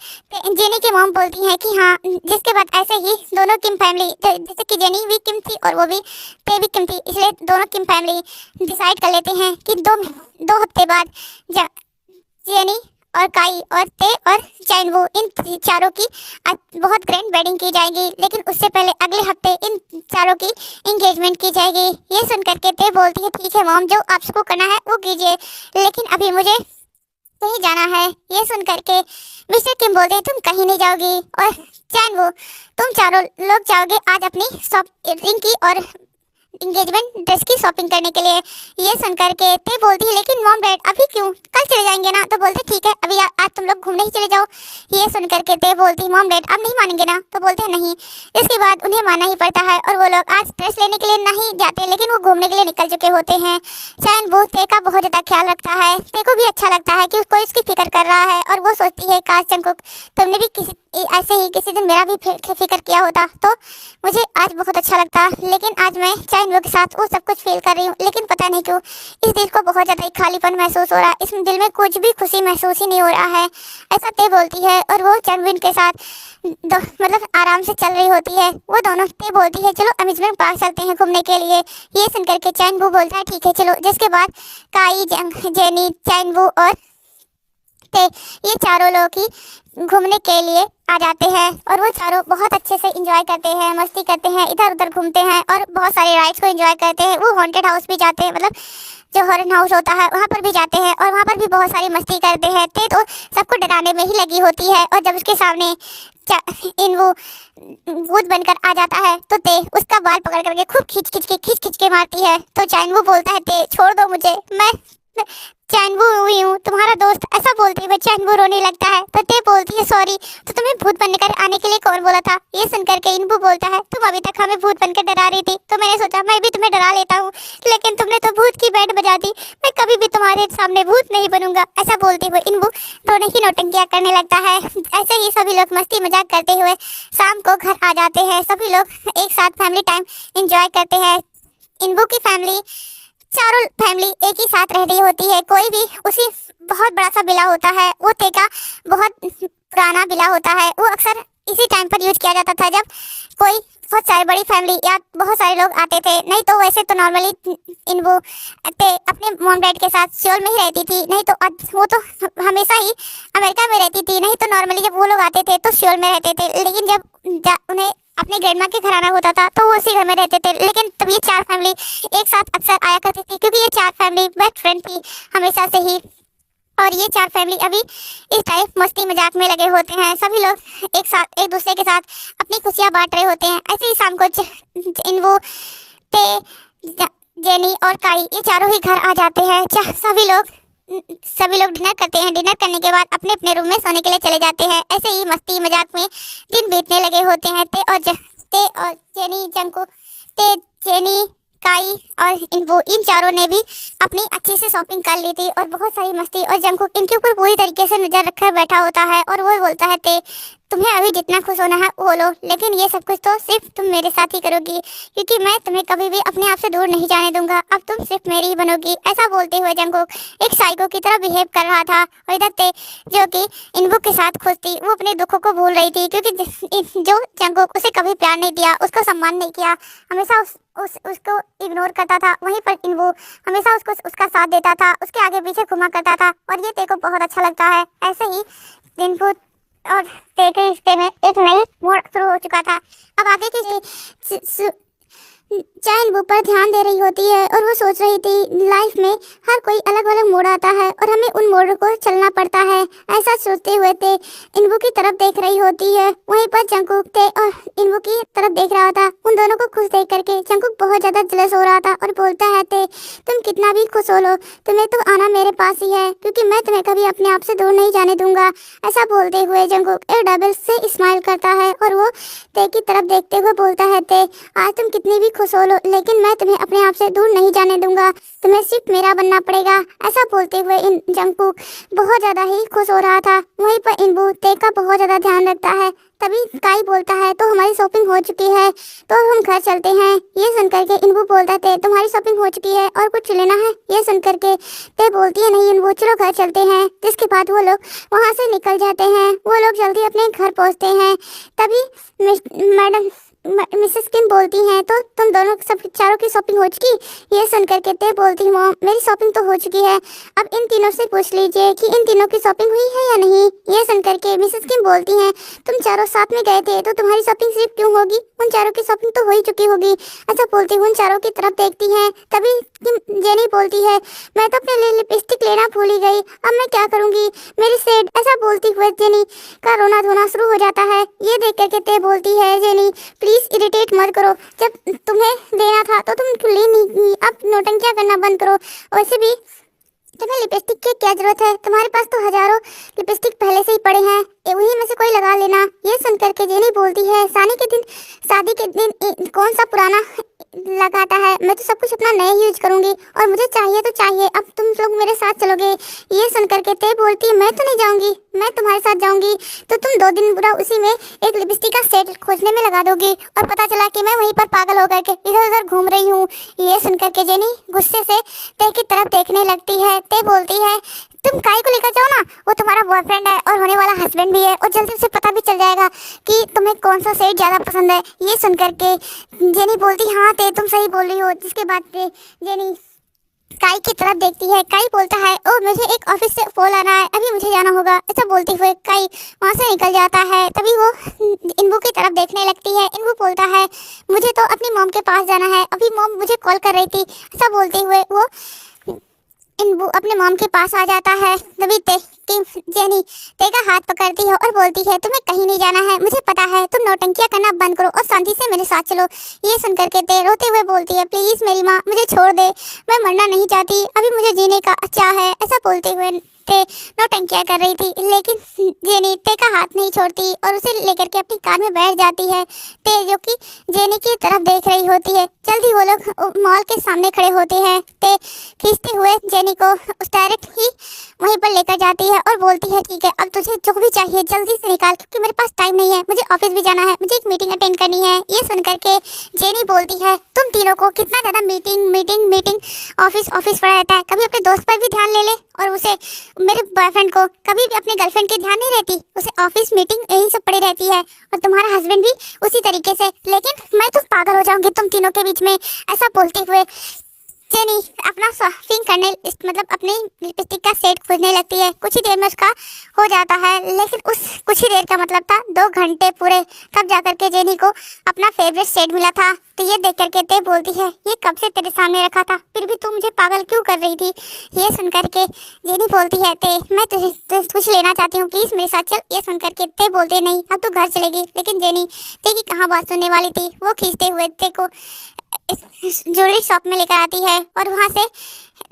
जेनी की मम बोलती है कि हाँ। जिसके बाद ऐसे ही दोनों किम फैमिली, जैसे कि जेनी भी किम थी और वो भी ते भी किम थी, इसलिए दोनों किम फैमिली डिसाइड कर लेते हैं कि दो हफ्ते बाद जेनी और काई और ते और चैनवू, इन चारों की आज बहुत ग्रैंड वेडिंग की जाएगी, लेकिन उससे पहले अगले हफ्ते इन चारों की एंगेजमेंट की जाएगी। ये सुन करके ते बोलती है ठीक है मॉम, जो आपको करना है वो कीजिए, लेकिन अभी मुझे कहीं जाना है। ये सुन करके मिस्टर किम बोलते हैं तुम कहीं नहीं जाओगी, और चैनवू तुम चारों लोग जाओगे आज अपनी शॉपिंग की और एंगेजमेंट ड्रेस की शॉपिंग करने के लिए। ये सुन करके ते बोलती है लेकिन मॉम डैड अभी क्यों, कल चले जाएंगे ना। तो बोलते ठीक है अभी आज तुम लोग घूमने ही चले जाओ। ये सुन करके ते बोलती मॉम डैड अब नहीं मानेंगे ना। तो बोलते हैं नहीं। इसके बाद उन्हें मानना ही पड़ता है और वो लोग आज ड्रेस लेने के लिए नहीं जाते, लेकिन वो घूमने के लिए निकल चुके होते हैं। चैन वो ते का बहुत ज्यादा ख्याल रखता है। ते को भी अच्छा लगता है कि कोई उसकी फिक्र कर रहा है, और वो सोचती है काश जंगकुक तुमने भी किसी ऐसे ही किसी दिन मेरा भी फिक्र किया होता तो मुझे आज बहुत अच्छा लगता। लेकिन आज मैं चैनवू के साथ वो सब कुछ फील कर रही हूँ, लेकिन पता नहीं क्यों इस दिल को बहुत ज्यादा खालीपन महसूस हो रहा है, इस दिल में कुछ भी खुशी महसूस ही नहीं हो रहा है। ऐसा ते बोलती है और वो चैनविन के साथ मतलब आराम से चल रही होती है। वो दोनों ते बोलती है चलो अम्यूजमेंट पार्क चलते हैं घूमने के लिए। ये सुनकर के चैनवू बोलता है ठीक है चलो। जिसके बाद काई, जेनी, चैनवू और ते ये चारों लोग ही घूमने के लिए आ जाते हैं, और वो चारों बहुत अच्छे से एंजॉय करते हैं, मस्ती करते हैं, इधर उधर घूमते हैं और बहुत सारे राइड्स को एंजॉय करते हैं। वो हॉन्टेड हाउस भी जाते हैं, मतलब जो हॉरर हाउस होता है वहाँ पर भी जाते हैं, और वहाँ पर भी बहुत सारी मस्ती करते हैं। तो सबको डराने में ही लगी होती है, और जब उसके सामने वो भूत बनकर आ जाता है तो ते उसका बाल पकड़ करके खूब खींच के मारती है। तो चैनवू बोलता है ते छोड़ दो मुझे, मैं चैनवू हुई हूँ तुम्हारा दोस्त। ऐसा बोलते हुए चैनवू रोने लगता है। तो ते बोलती है सॉरी, तो तुम्हें भूत बनकर आने के लिए कौन बोला था। ये सुनकर के इनबू बोलता है तुम अभी तक हमें भूत बनकर डरा रही थी, तो मैंने सोचा मैं भी तुम्हें डरा लेता हूँ, लेकिन तुमने तो भूत की बैंड बजा दी। मैं कभी भी तुम्हारे सामने भूत नहीं बनूंगा। ऐसा बोलते हुए इनबू दोनों ही नौटंकियां करने लगता है। ऐसे ही सभी लोग मस्ती मजाक करते हुए शाम को घर आ जाते हैं। सभी लोग एक साथ फैमिली टाइम एंजॉय करते हैं। इनबू की फैमिली, चारों फैमिली एक ही साथ रह रही होती है। कोई भी उसी बहुत बड़ा सा बिला होता है, वो ते का बहुत पुराना बिला होता है। वो अक्सर इसी टाइम पर यूज किया जाता था जब कोई बहुत सारी बड़ी फैमिली या बहुत सारे लोग आते थे। नहीं तो वैसे तो नॉर्मली इनबू ते अपने मॉम डैड के साथ सियोल में ही रहती थी, नहीं तो वो तो हमेशा ही अमेरिका में रहती थी। नहीं तो नॉर्मली जब वो लोग आते थे तो सियोल में रहते थे, लेकिन जब उन्हें अपने ग्रैंडमा के घर आना होता था तो वो उसी घर में रहते थे। लेकिन तब ये चार फैमिली एक साथ अक्सर आया करती थी, क्योंकि ये चार फैमिली बेस्ट फ्रेंड थी हमेशा से ही। और ये चार फैमिली अभी इस टाइप मस्ती मजाक में लगे होते हैं। सभी लोग एक साथ एक दूसरे के साथ अपनी खुशियां बांट रहे होते हैं। ऐसे ही शाम को इनवू, ते, जेनी और काई ये चारों ही घर आ जाते हैं। सभी लोग डिनर करते हैं। डिनर करने के बाद अपने अपने रूम में सोने के लिए चले जाते हैं। ऐसे ही मस्ती मजाक में दिन बीतने लगे होते हैं। ते और जेनी, जंगकुक, ते, जेनी, काई और इन चारों ने भी अपनी अच्छे से शॉपिंग कर ली थी, और बहुत सारी मस्ती। और जंगकुक इनके ऊपर पूरी तरीके से नजर रखकर बैठा होता है, और वो बोलता है ते तुम्हें अभी जितना खुश होना है वो लो, लेकिन ये सब कुछ तो सिर्फ तुम मेरे साथ ही करोगी, क्योंकि मैं तुम्हें कभी भी अपने आप से दूर नहीं जाने दूंगा। अब तुम सिर्फ मेरी ही बनोगी। ऐसा बोलते हुए जंगकुक एक साइको की तरह बिहेव कर रहा था, और इधर ते जो कि इनबू के साथ खुश थी, वो अपने दुखों को भूल रही थी, क्योंकि जो जंगकुक उसे कभी प्यार नहीं दिया, उसको सम्मान नहीं किया, हमेशा उसको इग्नोर करता था, वहीं पर इनबू हमेशा उसका साथ देता था, उसके आगे पीछे घुमा करता था, और ये ते को बहुत अच्छा लगता है। ऐसे ही इनबू और ते के रिश्ते में एक नई मोड़ शुरू हो चुका था। अब आगे की चैन पर ध्यान दे रही होती है, और वो सोच रही थी लाइफ में हर कोई अलग अलग मोड़ आता है और हमें उन मोड़ को चलना पड़ता है। ऐसा सोचते हुए ते इनबू की तरफ देख रही होती है। वहीं पर जंगकुक ते और इनबू की तरफ देख रहा था। उन दोनों को खुश देख करके जंगकुक बहुत ज्यादा जलस हो रहा था, और बोलता है ते तुम कितना भी खुश हो लो, तुम्हें तो आना मेरे पास ही है, क्योंकि मैं तुम्हें कभी अपने आप से दूर नहीं जाने दूंगा। ऐसा बोलते हुए जंगकुक एक डबल से स्माइल करता है, और वो ते की तरफ देखते हुए बोलता है ते आज तुम कितनी भी खुश हो लो, लेकिन मैं तुम्हें अपने आप से दूर नहीं जाने दूंगा, तुम्हें सिर्फ मेरा बनना पड़ेगा। ऐसा बोलते हुए जंगकुक बहुत ज्यादा ही खुश हो रहा था। वहीं पर इनबू ते का बहुत ज्यादा ध्यान रखता है। तभी काई बोलता है तो हमारी शॉपिंग हो चुकी है, तो हम घर चलते हैं। ये सुनकर के इनबू बोलता है तुम्हारी शॉपिंग हो चुकी है और कुछ लेना है। ये सुनकर के ते बोलती है नहीं इनबू चलो घर चलते हैं। जिसके बाद वो लोग वहाँ से निकल जाते हैं। वो लोग जल्दी अपने घर पहुँचते हैं। तभी मैडम मिसेस किम बोलती हैं तो तुम दोनों सब चारों की शॉपिंग हो चुकी? ये सुन करके ते बोलती मॉम मेरी शॉपिंग तो हो चुकी है, अब इन तीनों से पूछ लीजिए कि इन तीनों की शॉपिंग हुई है या नहीं। ये सुन करके मिसेस किम बोलती हैं तुम चारों साथ में गए थे तो तुम्हारी शॉपिंग सिर्फ क्यों होगी, उन चारों की शॉपिंग तो हो ही चुकी होगी। ऐसा बोलती हुई उन चारों की तरफ देखती हैं, तभी जेनी बोलती है मैं तो अपने लिए लिपस्टिक लेना भूल ही गई, अब मैं क्या करूंगी मेरी सेड। ऐसा बोलती हुए जेनी का रोना धोना शुरू हो जाता है। ये देख करके ते बोलती है जेनी प्लीज इरिटेट मत करो, जब तुम्हें देना था तो तुम ले नहीं, अब नौटंकियां करना बंद करो। वैसे भी तुम्हें लिपस्टिक की क्या जरूरत है, तुम्हारे पास तो हजारों लिपस्टिक पहले से ही पड़े हैं, वही में से कोई लगा लेना। ये सुन करके जेनी बोलती है शादी के दिन कौन सा पुराना लगाता है, मैं तो सब कुछ अपना नया यूज करूंगी और मुझे चाहिए तो चाहिए, अब तुम लोग मेरे साथ चलोगे। ये सुन करके ते बोलती है मैं तो नहीं जाऊंगी, मैं तुम्हारे साथ जाऊंगी तो तुम 2 दिन पूरा उसी में एक लिपस्टिक का सेट खोजने में लगा दोगी और पता चला कि मैं वहीं पर पागल होकर के इधर उधर घूम रही हूँ। ये सुन करके जेनी गुस्से से ते की तरफ देखने लगती है। ते बोलती है तुम काय को लेकर जाओ ना, वो तुम्हारा बॉयफ्रेंड है और होने वाला हस्बैंड भी है और जल्दी से पता भी चल जाएगा कि तुम्हें कौन सा सेट ज्यादा पसंद है। ये सुन करके जेनी बोलती हाँ ते तुम सही बोल रही हो। जिसके बाद पे जेनी काई की तरफ देखती है। काई बोलता है ओ मुझे एक ऑफिस से फोन आना है, अभी मुझे जाना होगा। ऐसा बोलते हुए काई वहाँ से निकल जाता है। तभी वो इनबू की तरफ देखने लगती है। इनबू बोलता है मुझे तो अपनी मॉम के पास जाना है, अभी मॉम मुझे कॉल कर रही थी। ऐसा बोलते हुए वो इनबू अपने मॉम के पास आ जाता है। तभी जेनी ते का हाथ पकड़ती है और बोलती है तुम्हें कहीं नहीं जाना है, मुझे पता है, तुम नौटंकियां करना बंद करो और शांति से मेरे साथ चलो। ये सुनकर के ते रोते हुए बोलती है प्लीज मेरी माँ मुझे छोड़ दे, मैं मरना नहीं चाहती, अभी मुझे जीने का चाह है। ऐसा बोलते हुए ते नौटंकियां कर रही थी, लेकिन जेनी ते का हाथ नहीं छोड़ती और उसे लेकर के अपनी कार में बैठ जाती है। ते जो कि जेनी की तरफ देख रही होती है। जल्दी वो लोग मॉल के सामने खड़े होते हैं। ते खींचते हुए जेनी को उस डायरेक्ट ही वहीं पर लेकर जाती है और बोलती है ठीक है अब तुझे जो भी चाहिए जल्दी से निकाल, क्योंकि मेरे पास टाइम नहीं है, मुझे ऑफिस भी जाना है, मुझे एक मीटिंग अटेंड करनी है। ये सुनकर के जेनी बोलती है तुम तीनों को कितना ज्यादा meeting meeting meeting office office पड़ा रहता है, कभी अपने दोस्त पर भी ध्यान ले ले, और उसे मेरे बॉयफ्रेंड को कभी भी अपने गर्लफ्रेंड की ध्यान नहीं रहती, उसे ऑफिस मीटिंग यही सब पड़ी रहती है, और तुम्हारा हस्बैंड भी उसी तरीके से, लेकिन मैं तो पागल हो जाऊंगी तुम तीनों के बीच में। ऐसा बोलते हुए जेनी अपना शॉपिंग करने मतलब अपने लिपस्टिक का सेट खोजने लगती है। कुछ ही देर में उसका हो जाता है, लेकिन उस कुछ ही देर का मतलब था 2 घंटे पूरे, तब जाकर के जेनी को अपना फेवरेट सेट मिला था। तो ये देख करके ते बोलती है ये कब से तेरे सामने रखा था, फिर भी तू मुझे पागल क्यों कर रही थी। ये सुन करके जेनी बोलती है ते मैं तुझे कुछ लेना चाहती हूँ, प्लीज मेरे साथ चल। ये सुन करके ते बोलते नहीं अब तू घर चलेगी, लेकिन जेनी ते की कहाँ बात सुनने वाली थी। वो खींचते हुए ते को ज्वेलरी शॉप में लेकर आती है और वहाँ से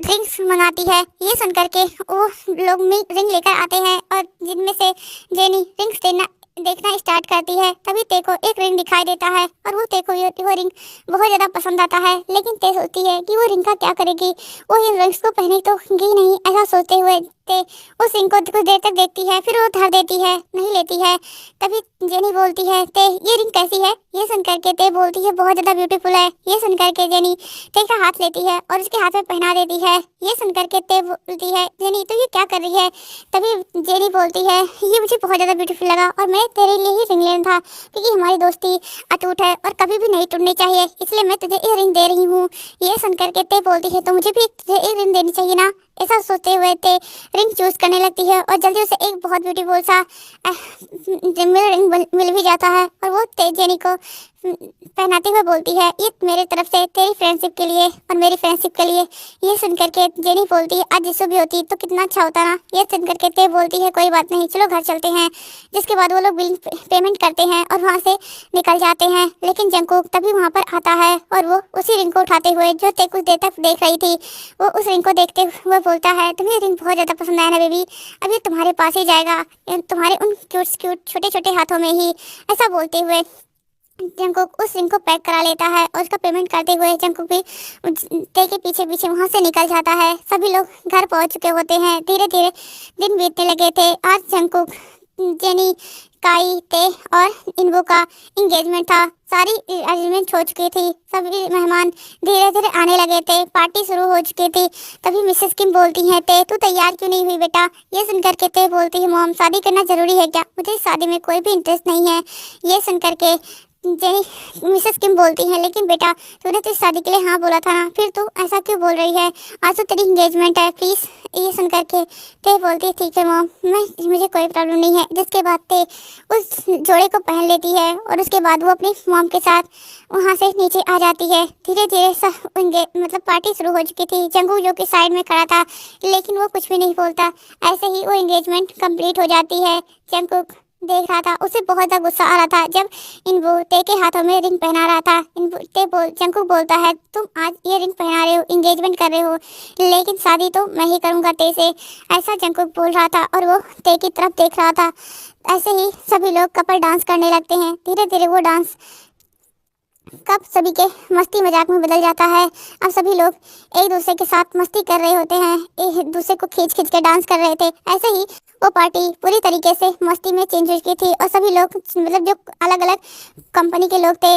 रिंग्स मंगाती है। ये सुन करके वो लोग रिंग लेकर आते हैं और जिनमें से जेनी रिंग्स देखना स्टार्ट करती है। तभी ते को एक रिंग दिखाई देता है और वो ते को वो रिंग बहुत ज़्यादा पसंद आता है, लेकिन ते सोचती है कि वो रिंग का क्या करेगी, वो इन रिंग्स को पहने तो गी नहीं। ऐसा सोचते हुए ते उस रिंग को कुछ देर तक देखती है, फिर वो धर देती है, नहीं लेती है। तभी जेनी बोलती है ते ये रिंग कैसी है। ये सुन करके ते बोलती है बहुत ज़्यादा ब्यूटीफुल है। ये सुन करके जेनी ते का हाथ लेती है और उसके हाथ में पहना देती है। ये सुन करके ते बोलती है जेनी तो ये क्या कर रही है। तभी जेनी बोलती है ये मुझे बहुत ज़्यादा ब्यूटीफुल लगा और मैं तेरे लिए ही रिंग लेना था, क्योंकि हमारी दोस्ती अटूट है और कभी भी नहीं टूटनी चाहिए, इसलिए मैं तुझे ये रिंग दे रही हूँ। ये सुन करके ते बोलती है तो मुझे भी तुझे एक रिंग देनी चाहिए ना। ऐसा सोचते हुए ते रिंग चूज करने लगती है और जल्दी उसे एक बहुत ब्यूटीफुल सा रिंग मिल भी जाता है और वो जेनी को पहनाते हुए बोलती है ये मेरे तरफ से तेरी फ्रेंडशिप के लिए और मेरी फ्रेंडशिप के लिए। ये सुन करके जेनी बोलती है आज जिसु भी होती तो कितना अच्छा होता ना। ये सुन करके ते बोलती है कोई बात नहीं चलो घर चलते हैं। जिसके बाद वो लोग बिल पेमेंट करते हैं और वहाँ से निकल जाते हैं, लेकिन जंगकुक तभी वहाँ पर आता है और वो उसी रिंग को उठाते हुए जो ते कुछ देर तक देख रही थी, वो उस रिंग को देखते हुए बोलता है तुम्हें रिंग बहुत ज़्यादा पसंद आया ना बेबी, अभी तुम्हारे पास ही जाएगा तुम्हारे उन क्यूट छोटे छोटे हाथों में ही। ऐसा बोलते हुए जंगकुक उस रिंग को पैक करा लेता है और उसका पेमेंट करते हुए जंगकुक भी ते के पीछे पीछे वहाँ से निकल जाता है। सभी लोग घर पहुँच चुके होते हैं। धीरे धीरे दिन बीतने लगे थे। आज जंगकुक जेनी काई ते और इनबू का इंगेजमेंट था। सारी अरेंजमेंट हो चुकी थी, सभी मेहमान धीरे धीरे आने लगे थे, पार्टी शुरू हो चुकी थी। तभी मिसेस किम बोलती हैं ते तू तैयार क्यों नहीं हुई बेटा। ये सुनकर के ते बोलती है मॉम शादी करना जरूरी है क्या, मुझे शादी में कोई भी इंटरेस्ट नहीं है। ये सुनकर के जेनी मिसेस किम बोलती है, लेकिन बेटा तूने तो इस शादी के लिए हाँ बोला था ना, फिर तू ऐसा क्यों बोल रही है? आज तो तेरी इंगेजमेंट है, प्लीज़। ये सुन करके ते बोलती है ठीक है मॉम, मुझे कोई प्रॉब्लम नहीं है। जिसके बाद ते उस जोड़े को पहन लेती है और उसके बाद वो अपनी मॉम के साथ वहाँ से नीचे आ जाती है। धीरे धीरे मतलब पार्टी शुरू हो चुकी थी। जंगू जो कि साइड में खड़ा था, लेकिन वो कुछ भी नहीं बोलता। ऐसे ही वो एंगेजमेंट कंप्लीट हो जाती है। जंगकुक देख रहा था, उसे बहुत ज़्यादा गुस्सा आ रहा था जब इनबू ते के हाथों में रिंग पहना रहा था। जंगकुक बोलता है तुम आज ये रिंग पहना रहे हो, एंगेजमेंट कर रहे हो, लेकिन शादी तो मैं ही करूँगा ते से। ऐसा जंगकुक बोल रहा था और वो ते की तरफ देख रहा था। ऐसे ही सभी लोग कपल डांस करने लगते हैं। धीरे धीरे वो डांस कब सभी के मस्ती मजाक में बदल जाता है। अब सभी लोग एक दूसरे के साथ मस्ती कर रहे होते हैं, एक दूसरे को खींच खींच के डांस कर रहे थे। ऐसे ही वो पार्टी पूरी तरीके से मस्ती में चेंज हो चुकी थी और सभी लोग मतलब जो अलग अलग कंपनी के लोग थे,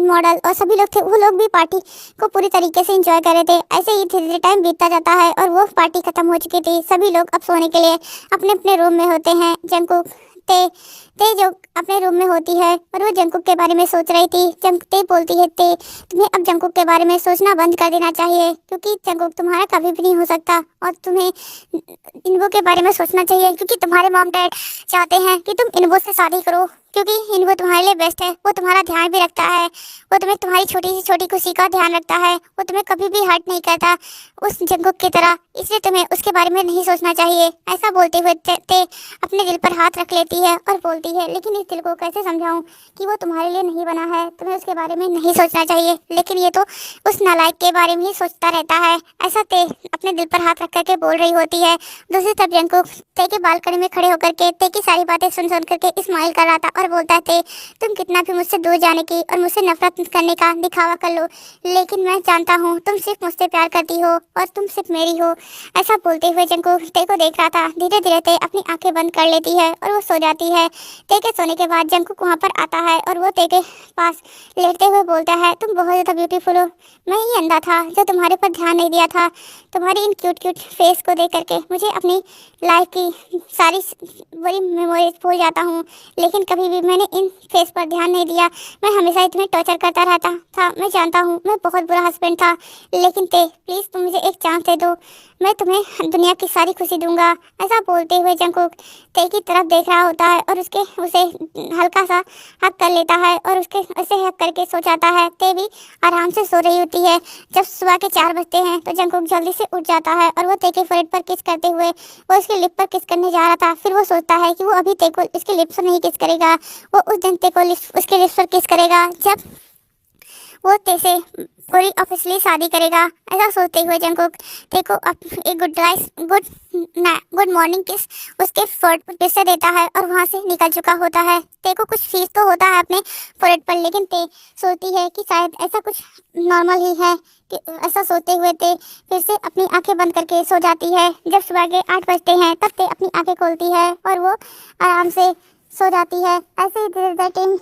मॉडल और सभी लोग थे, वो लोग भी पार्टी को पूरी तरीके से एंजॉय कर रहे थे। ऐसे ही धीरे धीरे टाइम बीतता जाता है और वो पार्टी खत्म हो चुकी थी। सभी लोग अब सोने के लिए अपने अपने रूम में होते हैं। जंगकुक ते जो अपने रूम में होती है और वो जंगकुक के बारे में सोच रही थी। ते बोलती है ते तुम्हें अब जंगकुक के बारे में सोचना बंद कर देना चाहिए, क्योंकि जंगकुक तुम्हारा कभी भी नहीं हो सकता, और तुम्हें इनबो के बारे में सोचना चाहिए, क्योंकि तुम्हारे मॉम डैड चाहते हैं कि तुम इनबो से शादी करो, क्योंकि इनबो तुम्हारे लिए बेस्ट है। वो तुम्हारा ध्यान भी रखता है, वो तुम्हें तुम्हारी छोटी सी छोटी खुशी का ध्यान रखता है, वो तुम्हें कभी भी हर्ट नहीं करता उस जंगकुक की तरह, इसलिए तुम्हें उसके बारे में नहीं सोचना चाहिए। ऐसा बोलते हुए ते अपने दिल पर हाथ रख लेती है और बोलती है लेकिन इस दिल को कैसे समझाऊं कि वो तुम्हारे लिए नहीं बना है, तुम्हें उसके बारे में नहीं सोचना चाहिए, लेकिन ये तो उस नालायक के बारे में ही सोचता रहता है। ऐसा ते अपने दिल पर हाथ रख करके बोल रही होती है। दूसरी तरफ जंगकुक ते के बालकनी में खड़े होकर के ते की सारी बातें सुन सुन करके स्माइल कर रहा था और बोलता है तुम कितना भी मुझसे दूर जाने की और मुझसे नफरत करने का दिखावा कर लो, लेकिन मैं जानता हूँ तुम सिर्फ मुझसे प्यार करती हो और तुम सिर्फ मेरी हो। ऐसा बोलते हुए जंगकुक ते को देख रहा था। धीरे धीरे ते अपनी आंखें बंद कर लेती है और वो सो जाती है। ते के सोने के बाद जंगकुक वहाँ पर आता है और वो ते के पास लेटते हुए बोलता है तुम बहुत ज़्यादा ब्यूटीफुल हो, मैं ही अंधा था जो तुम्हारे पर ध्यान नहीं दिया था। तुम्हारी इन क्यूट क्यूट फेस को देख करके मुझे अपनी लाइफ की सारी बड़ी मेमोरीज भूल जाता हूँ, लेकिन कभी भी मैंने इन फेस पर ध्यान नहीं दिया। मैं हमेशा तुम्हें टॉर्चर करता रहता था। मैं जानता हूँ मैं बहुत बुरा हस्बैंड था, लेकिन ते प्लीज़ तुम मुझे एक चांस दे दो, मैं तुम्हें दुनिया की सारी खुशी दूंगा। ऐसा बोलते हुए जंगकुक ते की तरफ देख रहा होता है और उसे हल्का सा हक कर लेता है और उसे हक करके सो जाता है। ते भी आराम से सो रही होती है। जब सुबह के 4 बजते हैं तो जंगकुक जल्दी से उठ जाता है और वो ते के फोrehead पर किस करते हुए वो उसके लिप पर किस करने जा रहा था। फिर वो सोचता है कि वो अभी ते को उसके लिप्स पर नहीं किस करेगा, वो उस दिन ते को उसके लिप्स पर किस करेगा जब वो ते से पूरी ऑफिशियली शादी करेगा। ऐसा सोचते हुए जंगकुक ते को एक गुड मॉर्निंग किस उसके फोrehead से देता है और वहाँ से निकल चुका होता है। ते को कुछ फील तो होता है अपने फोrehead पर, लेकिन ते सोचती है कि शायद ऐसा कुछ नॉर्मल ही है। कि ऐसा सोचते हुए ते फिर से अपनी आंखें बंद करके सो जाती है। जब सुबह के 8 बजते हैं तब ते अपनी आंखें खोलती है और वो आराम से सो जाती है। ऐसे ही धीरे धीरे टीम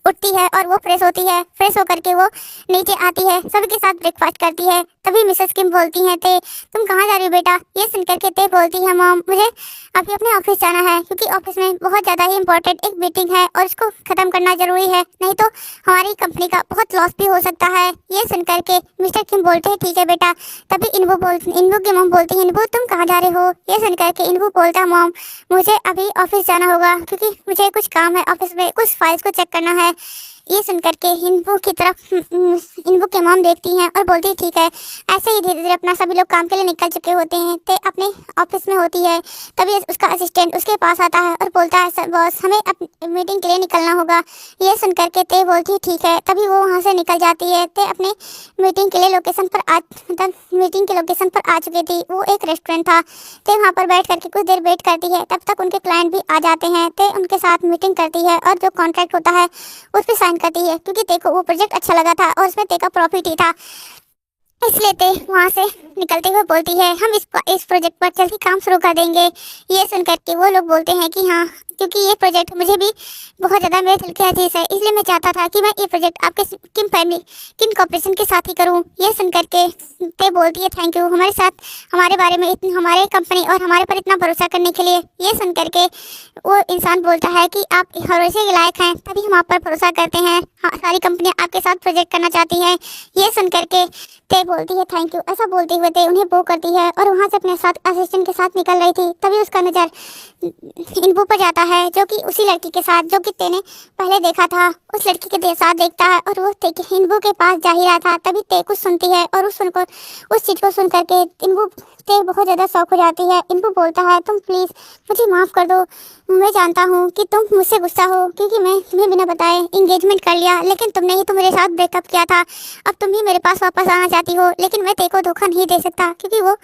उठती है और वो फ्रेश होती है। फ्रेश होकर के वो नीचे आती है, सभी के साथ ब्रेकफास्ट करती है। तभी मिसेस किम बोलती हैं ते तुम कहाँ जा रही हो बेटा? ये सुनकर के ते बोलती है मॉम मुझे अभी अपने ऑफिस जाना है, क्योंकि ऑफिस में बहुत ज़्यादा ही इंपॉर्टेंट एक मीटिंग है और इसको ख़त्म करना जरूरी है, नहीं तो हमारी कंपनी का बहुत लॉस भी हो सकता है। ये सुनकर के मिस्टर किम बोलते हैं ठीक है बेटा। तभी इनबू की मॉम बोलती है इनबू तुम कहाँ जा रहे हो? ये सुनकर के इनबू बोलता है मॉम मुझे अभी ऑफिस जाना होगा, क्योंकि मुझे कुछ काम है ऑफिस में, कुछ फाइल्स को चेक करना है। ये सुनकर के इनबू की तरफ इनबू के मॉम देखती हैं और बोलती है ठीक है। ऐसे ही धीरे धीरे अपना सभी लोग काम के लिए निकल चुके होते हैं। ते अपने ऑफिस में होती है। तभी उसका असिस्टेंट उसके पास आता है और बोलता है सर बॉस हमें मीटिंग के लिए निकलना होगा। ये सुनकर के ते बोलती है ठीक है। तभी वो वहाँ से निकल जाती है। ते अपने मीटिंग के लिए मीटिंग के लोकेशन पर आ चुकी थी। वो एक रेस्टोरेंट था। ते वहाँ पर बैठ करके कुछ देर वेट करती है, तब तक उनके क्लाइंट भी आ जाते हैं। ते उनके साथ मीटिंग करती है और जो कॉन्ट्रैक्ट होता है उस पर साइन करती है, क्योंकि ते को वो प्रोजेक्ट अच्छा लगा था और उसमें ते का प्रॉफिट ही था, इसलिए ते वहाँ से निकलते हुए बोलती है हम इस प्रोजेक्ट पर जल्दी काम शुरू कर देंगे। ये सुनकर के वो लोग बोलते हैं कि हाँ क्योंकि ये प्रोजेक्ट मुझे भी बहुत ज़्यादा मेरे दिल के अजीज है, इसलिए मैं चाहता था कि मैं ये प्रोजेक्ट आपके किम फैमिली किम कॉर्पोरेशन के साथ ही करूँ। ये सुन करके ते बोलती है थैंक यू हमारे साथ हमारे बारे में इतनी हमारे कंपनी और हमारे पर इतना भरोसा करने के लिए। ये सुन करके वो इंसान बोलता है कि आप भरोसे के लायक हैं, तभी हम आप पर भरोसा करते हैं। हाँ, सारी कंपनियां आपके साथ प्रोजेक्ट करना चाहती हैं। ये सुन करके ते बोलती है थैंक यू। ऐसा बोलते हुए ते उन्हें बो करती है और वहाँ से अपने साथ असिस्टेंट के साथ निकल रही थी, तभी उसका नज़र इनबू पर जाता है, जो कि उसी लड़की के साथ जो कि ते ने पहले देखा था उस लड़की के साथ देखता है। और वो ते इनबू के पास जा ही रहा था, तभी ते कुछ सुनती है और उस चीज़ को सुन करके इनबू ते बहुत ज़्यादा शौक हो जाती है। इनबू बोलता है तुम प्लीज़ मुझे माफ़ कर दो, मैं जानता हूँ कि तुम मुझसे गुस्सा हो क्योंकि मैं तुम्हें बिना बताए इंगेजमेंट कर लिया, लेकिन तुमने ही तो मेरे साथ ब्रेकअप किया था। अब तुम भी मेरे पास वापस आना चाहती हो, लेकिन मैं तेरे को धोखा नहीं दे सकता क्योंकि वो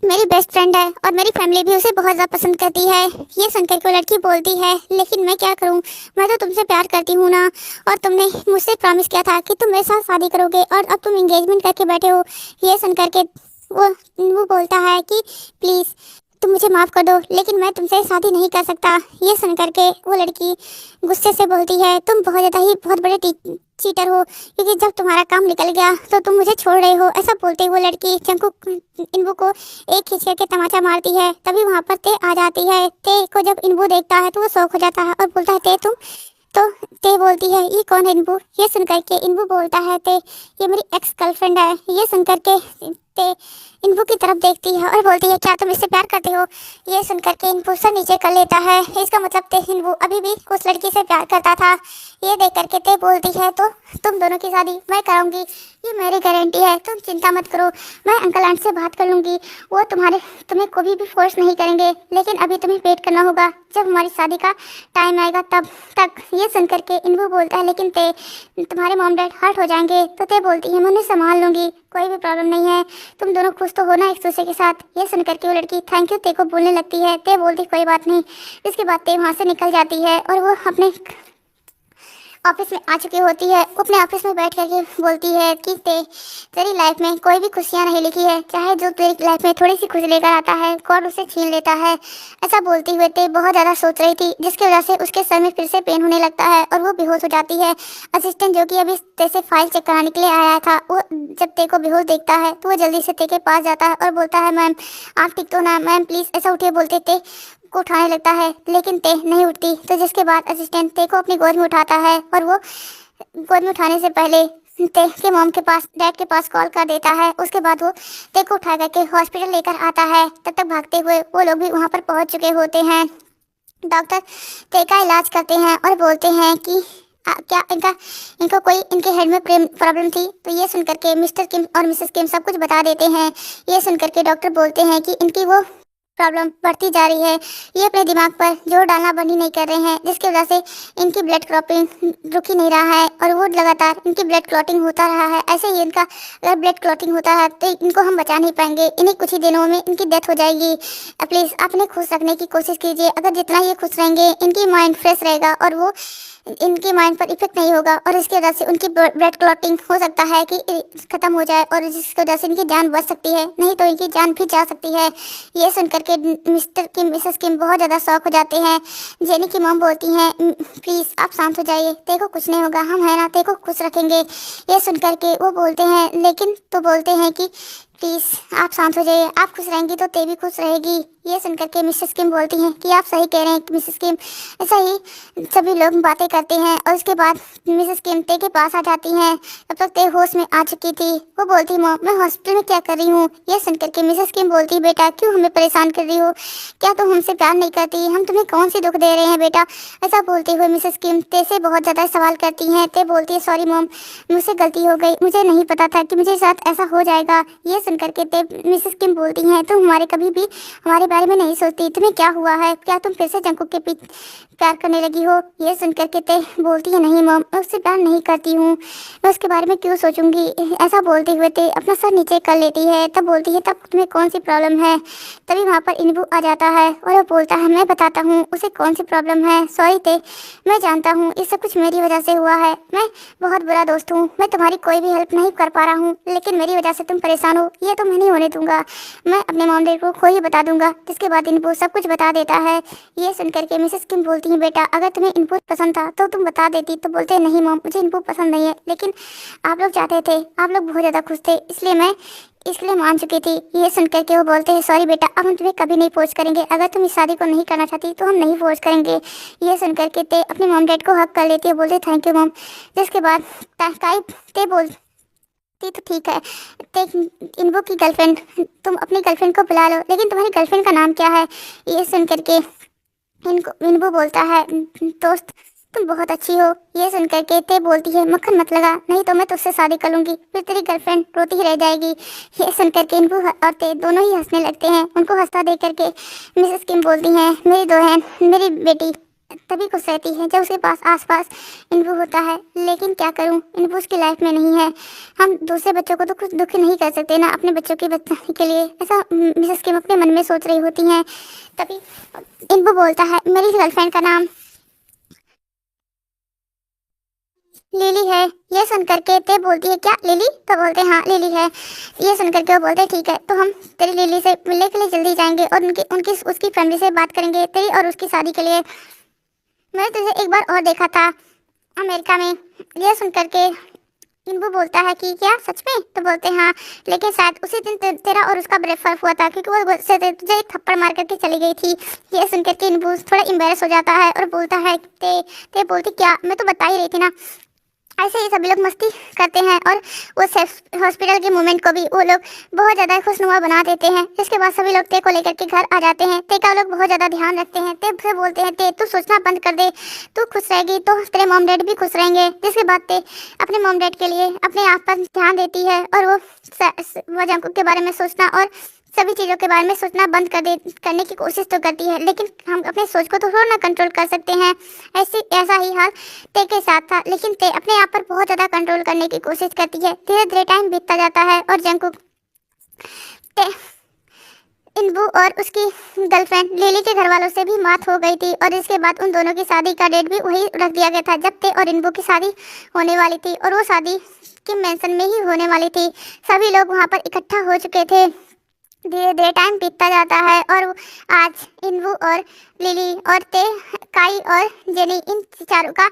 मेरी बेस्ट फ्रेंड है और मेरी फैमिली भी उसे बहुत ज़्यादा पसंद करती है। ये सुनकर के वो लड़की बोलती है लेकिन मैं क्या करूं, मैं तो तुमसे प्यार करती हूँ ना, और तुमने मुझसे प्रॉमिस किया था कि तुम मेरे साथ शादी करोगे और अब तुम इंगेजमेंट करके बैठे हो। ये सुनकर के वो बोलता है कि प्लीज़ तुम मुझे माफ़ कर दो, लेकिन मैं तुमसे शादी नहीं कर सकता। ये सुन करके वो लड़की गुस्से से बोलती है तुम बहुत बड़े चीटर हो, क्योंकि जब तुम्हारा काम निकल गया तो तुम मुझे छोड़ रहे हो। ऐसा बोलते वो लड़की इनबू को एक खींच करके तमाचा मारती है, तभी वहाँ पर ते आ जाती है। ते को जब इनबू देखता है तो वो शौक हो जाता है और बोलता है ते तुम, तो ते बोलती है ये कौन है इनबू। ये सुन करके इनबू बोलता है ते ये मेरी एक्स गर्लफ्रेंड है। ये सुन करके ते इनबू की तरफ देखती है और बोलती है क्या तुम इससे प्यार करते हो। ये सुन करके इनबू सर नीचे कर लेता है, इसका मतलब ते इनबू अभी भी उस लड़की से प्यार करता था। ये देख करके ते बोलती है तो तुम दोनों की शादी मैं कराऊंगी, ये मेरी गारंटी है, तुम चिंता मत करो, मैं अंकल आंटी से बात कर लूँगी, वो तुम्हें कभी भी फोर्स नहीं करेंगे, लेकिन अभी तुम्हें वेट करना होगा, जब हमारी शादी का टाइम आएगा तब तक। ये सुन करके इनबू बोलता है लेकिन ते तुम्हारे मॉम डैड हर्ट हो जाएंगे। तो ते बोलती है मैं उन्हें संभाल लूँगी, कोई भी प्रॉब्लम नहीं है, तुम दोनों खुश तो हो ना एक दूसरे के साथ। ये सुन करके वो लड़की थैंक यू ते को बोलने लगती है। ते बोलती कोई बात नहीं। इसके बाद ते वहाँ से निकल जाती है और वो अपने ऑफिस में आ चुकी होती है। वो अपने ऑफिस में बैठ करके बोलती है कि तेरी लाइफ में कोई भी खुशियाँ नहीं लिखी है, चाहे जो तेरी लाइफ में थोड़ी सी खुशी लेकर आता है गॉड उसे छीन लेता है। ऐसा बोलती हुए ते बहुत ज़्यादा सोच रही थी, जिसकी वजह से उसके सर में फिर से पेन होने लगता है और वो बेहोश हो जाती है। असिस्टेंट जो कि अभी ते से फाइल चेक कराने के लिए आया था, वो जब ते को बेहोश देखता है तो वो जल्दी से ते के पास जाता है और बोलता है मैम आप ठीक तो ना, मैम प्लीज़ ऐसा उठिए। बोलते ते को उठाने लगता है लेकिन ते नहीं उठती, तो जिसके बाद असिस्टेंट ते को अपनी गोद में उठाता है और वो गोद में उठाने से पहले ते के मॉम के पास डैड के पास कॉल कर देता है। उसके बाद वो ते को उठा करके हॉस्पिटल लेकर आता है। तब तक भागते हुए वो लोग भी वहाँ पर पहुँच चुके होते हैं। डॉक्टर ते का इलाज करते हैं और बोलते हैं कि क्या इनको कोई इनके हेड में प्रॉब्लम थी। तो ये सुन करके मिस्टर किम और मिसेस किम सब कुछ बता देते हैं। ये सुन करके डॉक्टर बोलते हैं कि इनकी वो प्रॉब्लम बढ़ती जा रही है, ये अपने दिमाग पर जोर डालना बंद ही नहीं कर रहे हैं, जिसकी वजह से इनकी ब्लड क्लॉटिंग रुक ही नहीं रहा है और वो लगातार इनकी ब्लड क्लॉटिंग होता रहा है। ऐसे ही इनका अगर ब्लड क्लॉटिंग होता है तो इनको हम बचा नहीं पाएंगे, इन्हीं कुछ ही दिनों में इनकी डेथ हो जाएगी। प्लीज़ आप इन्हें खुश रखने की कोशिश कीजिए, अगर जितना ये खुश रहेंगे इनकी माइंड फ्रेश रहेगा और वो इनके माइंड पर इफेक्ट नहीं होगा और इसकी वजह से उनकी ब्लड क्लॉटिंग हो सकता है कि ख़त्म हो जाए और जिसकी वजह से इनकी जान बच सकती है, नहीं तो इनकी जान भी जा सकती है। ये सुनकर के मिस्टर किम मिसेस किम बहुत ज़्यादा शॉक हो जाते हैं। जेनी की मॉम बोलती हैं प्लीज़ आप शांत हो जाइए, देखो कुछ नहीं होगा, हम है ना, देखो खुश रखेंगे। ये सुनकर के वो बोलते हैं लेकिन तो बोलते हैं कि प्लीज़ आप शांत हो जाइए, आप खुश रहेंगी तो ते भी खुश रहेगी। ये सुनकर के मिसेस किम बोलती हैं कि आप सही कह रहे हैं मिसेस किम। ऐसा ही सभी लोग बातें करते हैं और उसके बाद मिसेस किम ते के पास आ जाती हैं। तब तक ते होश में आ चुकी थी। वो बोलती मॉम मैं हॉस्पिटल में क्या कर रही हूँ। ये सुनकर के मिसेस किम बोलती बेटा क्यों हमें परेशान कर रही हो, क्या तुम हमसे प्यार नहीं करती, हम तुम्हें कौन सी दुख दे रहे हैं बेटा। ऐसा बोलते हुए मिसेस किम ते से बहुत ज़्यादा सवाल करती हैं। ते बोलती है सॉरी मॉम मुझसे गलती हो गई, मुझे नहीं पता था कि मुझे साथ ऐसा हो जाएगा। ये सुनकर के ते मिसेस किम बोलती हैं तुम हमारे कभी भी हमारे बारे में नहीं सोचती, तुम्हें क्या हुआ है, क्या तुम फिर से जंकुक के प्यार करने लगी हो। ये सुनकर के ते बोलती है नहीं मॉम मैं उससे प्यार नहीं करती हूँ, मैं उसके बारे में क्यों सोचूंगी। ऐसा बोलते हुए ते अपना सर नीचे कर लेती है। तब बोलती है तब तुम्हें कौन सी प्रॉब्लम है। तभी वहाँ पर इनबू आ जाता है और वो बोलता है मैं बताता हूँ उसे कौन सी प्रॉब्लम है। सॉरी ते मैं जानता हूँ ये सब कुछ मेरी वजह से हुआ है, मैं बहुत बुरा दोस्त हूँ, मैं तुम्हारी कोई भी हेल्प नहीं कर पा रहा हूँ, लेकिन मेरी वजह से तुम परेशान हो ये तो मैं नहीं होने दूंगा, मैं अपने मॉम डैड को खो ही बता दूंगा। जिसके बाद इनको सब कुछ बता देता है। ये सुनकर के मिसेस किम बोलती हैं, बेटा अगर तुम्हें इनको पसंद था तो तुम बता देती। तो बोलते हैं, नहीं मॉम, मुझे इनको पसंद नहीं है, लेकिन आप लोग चाहते थे, आप लोग बहुत ज़्यादा खुश थे, इसलिए मैं इसके लिए मान चुकी थी। ये सुनकर के वो बोलते हैं, सॉरी बेटा, अब हम तुम्हें कभी नहीं फोर्स करेंगे। अगर तुम इस शादी को नहीं करना चाहती तो हम नहीं फोर्स करेंगे। ये सुनकर के ते अपने मॉम डैड को हक कर लेती है, बोलते थैंक यू मॉम। जिसके बाद काई ते बोलती, तो ठीक है ते इनको की गर्लफ्रेंड, तुम अपनी गर्लफ्रेंड को बुला लो, लेकिन तुम्हारी गर्लफ्रेंड का नाम क्या है? ये सुनकर के इनको बोलता है, दोस्त तुम बहुत अच्छी हो। ये सुनकर के ते बोलती है, मक्खन मत लगा, नहीं तो मैं तुझसे शादी कर लूंगी, फिर तेरी गर्लफ्रेंड रोती ही रह जाएगी। ये सुनकर के इनको और ते दोनों ही हंसने लगते हैं। उनको हंसता देख करके मिसेस किम बोलती हैं, मेरी दोहन, मेरी बेटी तभी खुश रहती है जब उसके पास आसपास इन्वू होता है, लेकिन क्या करूं, इन्वू उसकी लाइफ में नहीं है। हम दूसरे बच्चों को तो कुछ दुखी नहीं कर सकते ना, अपने बच्चों के के लिए, ऐसा मिसेस किम अपने मन में सोच रही होती हैं। तभी इन्वू बोलता है, मेरी गर्लफ्रेंड का नाम लिली है। ये सुनकर के ते बोलती है, क्या लिली? तो बोलते हैं हाँ लिली है। ये सुनकर के वो बोलते हैं, ठीक है तो हम तेरी लिली से मिलने के लिए जल्दी जाएंगे और उनकी उनकी उसकी फैमिली से बात करेंगे तेरी और उसकी शादी के लिए। मैंने तुझे एक बार और देखा था अमेरिका में। ये सुनकर के इन्वू बोलता है कि क्या सच में? तो बोलते हैं हाँ, लेकिन शायद उसी दिन तेरा और उसका ब्रेकफास्ट हुआ था, क्योंकि वो तुझे एक थप्पड़ मार करके चली गई थी। ये सुनकर के इन्वू थोड़ा एम्बेरस हो जाता है और बोलता है, ते बोलती, क्या मैं तो बता ही रही थी ना। ऐसे ही सभी लोग मस्ती करते हैं और वो हॉस्पिटल के मोमेंट को भी वो लोग बहुत ज़्यादा खुशनुमा बना देते हैं। इसके बाद सभी लोग ते को लेकर के घर आ जाते हैं। ते का लोग बहुत ज़्यादा ध्यान रखते हैं। ते से बोलते हैं, ते तू सोचना बंद कर दे, तू खुश रहेगी तो तेरे मॉम डैड भी खुश रहेंगे। जिसके बाद ते अपने मॉम डैड के लिए अपने आप पर ध्यान देती है और वो जंकुक के बारे में सोचना और सभी चीज़ों के बारे में सोचना बंद करने की कोशिश तो करती है, लेकिन हम अपने सोच को तो थोड़ा ना कंट्रोल कर सकते हैं। ऐसा ही हाल ते के साथ था, लेकिन ते अपने आप पर बहुत ज़्यादा कंट्रोल करने की कोशिश करती है। धीरे धीरे टाइम बीतता जाता है और जंकुक ते इन्वू और उसकी गर्लफ्रेंड लिली के घर वालों से भी बात हो गई थी और इसके बाद उन दोनों की शादी का डेट भी वही रख दिया गया था जब ते और इन्वू की शादी होने वाली थी, और वो शादी किम मैंसन में ही होने वाली थी। सभी लोग वहाँ पर इकट्ठा हो चुके थे। धीरे धीरे टाइम बीतता जाता है और आज इन्वू और लिली और ते, काई और जेनी, इन चारों का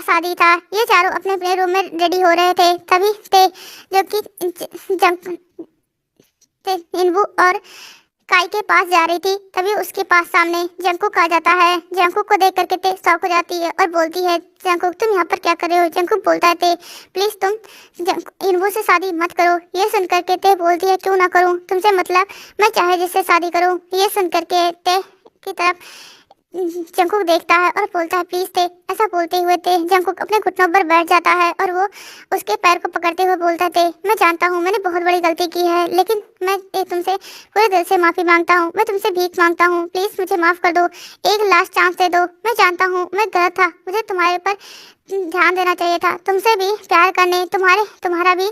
शादी था। ये चारों अपने अपने रूम में रेडी हो रहे थे। तभी ते जो कि इन्वू और काई के पास जा रही थी, तभी उसके पास सामने जंकुक आ जाता है। जंकुक को देख करके ते शॉक हो जाती है और बोलती है, जंकुक तुम यहाँ पर क्या कर रहे हो? जंकुक बोलता है, ते प्लीज तुम इन्वू से शादी मत करो। ये सुन करके ते बोलती है, क्यों ना करूँ, तुमसे मतलब मैं चाहे जिससे शादी करूँ। ये सुन करके ते की तरफ जंकुक देखता है और बोलता है, प्लीज ते। ऐसा बोलते हुए ते जंकुक अपने घुटनों पर बैठ जाता है और वो उसके पैर को पकड़ते हुए बोलता है, ते मैं जानता हूँ मैंने बहुत बड़ी गलती की है, लेकिन मैं तुमसे पूरे दिल से माफ़ी मांगता हूँ। मैं तुमसे भीख मांगता हूँ, प्लीज़ मुझे माफ़ कर दो, एक लास्ट चांस दे दो। मैं जानता हूँ मैं गलत था, मुझे तुम्हारे पर ध्यान देना चाहिए था, तुमसे भी प्यार करने, तुम्हारा भी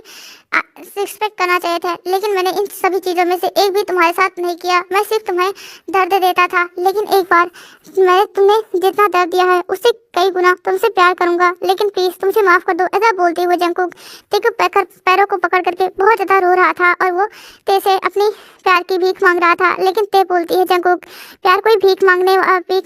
रिस्पेक्ट करना चाहिए था, लेकिन मैंने इन सभी चीज़ों में से एक भी तुम्हारे साथ नहीं किया। मैं सिर्फ तुम्हें दर्द देता था, लेकिन एक बार मैंने तुम्हें जितना दर्द दिया है उससे कई गुना तुमसे प्यार करूंगा, लेकिन प्लीज़ तुमसे माफ़ कर दो। ऐसा बोलते हुए जंकुक ते को पैरों को पकड़ करके बहुत ज़्यादा रो रहा था और वो ते से अपनी प्यार की भीख मांग रहा था। लेकिन ते बोलती है, जंकुक प्यार कोई भीख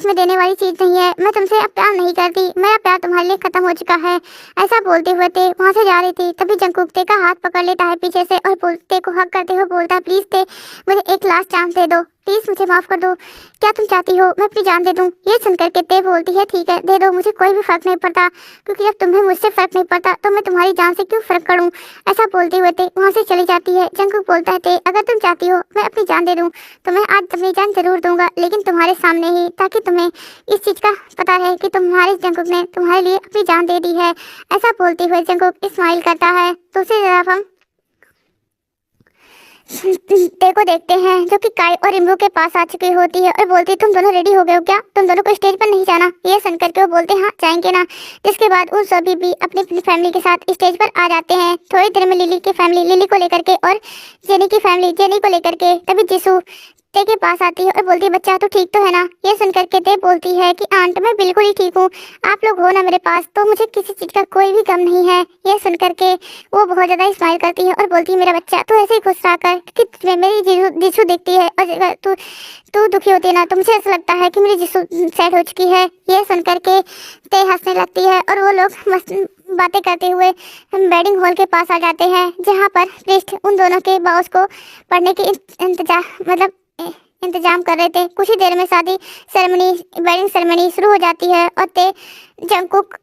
में देने वाली चीज़ नहीं है, मैं तुमसे अब प्यार नहीं करती, मेरा प्यार तुम्हारे लिए खत्म हो चुका है। ऐसा बोलते हुए ते वहाँ से जा रही थी, तभी जंकुक ते का हाथ पकड़ लेता है पीछे से और ते को हक करते हुए बोलता है, प्लीज़ ते मुझे एक लास्ट चांस दे दो, प्लीज़ मुझे माफ़ कर दो, क्या तुम चाहती हो मैं अपनी जान दे दूँ? ये सुनकर के ते बोलती है, ठीक है दे दो, मुझे कोई भी फ़र्क नहीं पड़ता, क्योंकि जब तुम्हें मुझसे फ़र्क नहीं पड़ता तो मैं तुम्हारी जान से क्यों फ़र्क करूँ। ऐसा बोलते हुए ते वहाँ से चली जाती है। जंकुक बोलता है, ते अगर तुम चाहती हो मैं अपनी जान दे दूँ तो मैं आज अपनी जान ज़रूर दूँगा, लेकिन तुम्हारे सामने ही, ताकि तुम्हें इस चीज़ का पता है कि तुम्हारे जंकुक ने तुम्हारे लिए अपनी जान दे दी है। ऐसा बोलते हुए जंकुक स्माइल करता है। दूसरी तरफ हम ते को देखते हैं जो कि काई और इम्रू के पास आ चुकी होती है और बोलती है, तुम दोनों रेडी हो गए हो क्या? तुम दोनों को स्टेज पर नहीं जाना? ये सुन करके वो बोलते हैं, हाँ जाएंगे ना। जिसके बाद उन सभी भी अपनी अपनी फैमिली के साथ स्टेज पर आ जाते हैं। थोड़ी देर में लिली की फैमिली लिली को लेकर के और जेनी की फैमिली जेनी को लेकर के, तभी जिसू ते के पास आती है और बोलती है बच्चा तो ठीक तो है ना। ये सुन करके ते बोलती है कि आंट मैं बिल्कुल ही ठीक हूँ, आप लोग हो ना मेरे पास तो मुझे किसी चीज का कोई भी गम नहीं है। ये सुन करके वो बहुत ज्यादा स्माइल करती है और बोलती है मेरा बच्चा तू ऐसे ही खुश रहा कर कि तुझमें मेरी जीशु दिखती है, और अगर तू तू दुखी होती है ना तो मुझे ऐसा लगता है कि मेरी जीशु सेट हो चुकी है। ये सुन करके ते हंसने लगती है और वो लोग मस्त बातें करते हुए वेडिंग हॉल के पास आ जाते हैं, जहाँ पर प्रीस्ट उन दोनों के बॉस को पढ़ने की इंतजाम कर रहे थे। कुछ ही देर में शादी सेरेमनी वेडिंग सेरेमनी शुरू हो जाती है और ते जंगकुक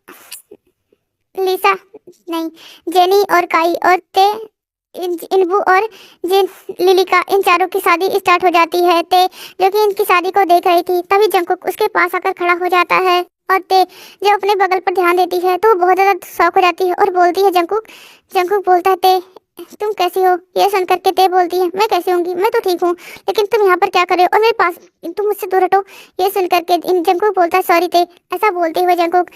लिसा नहीं जेनी और काई और ते इनबू और जिन लिलिका इन चारों की शादी स्टार्ट हो जाती है। ते जो कि इनकी शादी को देख रही थी तभी जंगकुक उसके पास आकर खड़ा हो जाता है और ते जो अपने बगल पर ध्यान देती है तो बहुत ज़्यादा शौक हो जाती है और बोलती है जंगकुक बोलता है ते तुम कैसी हो। ये सुन करके ते बोलती है मैं कैसी होंगी, मैं तो ठीक हूँ, लेकिन तुम यहाँ पर क्या कर रहे हो और मेरे पास तुम मुझसे दूर हटो। ये सुन करके जंगकुक बोलता है सॉरी ते। ऐसा बोलते हुए जंगकुक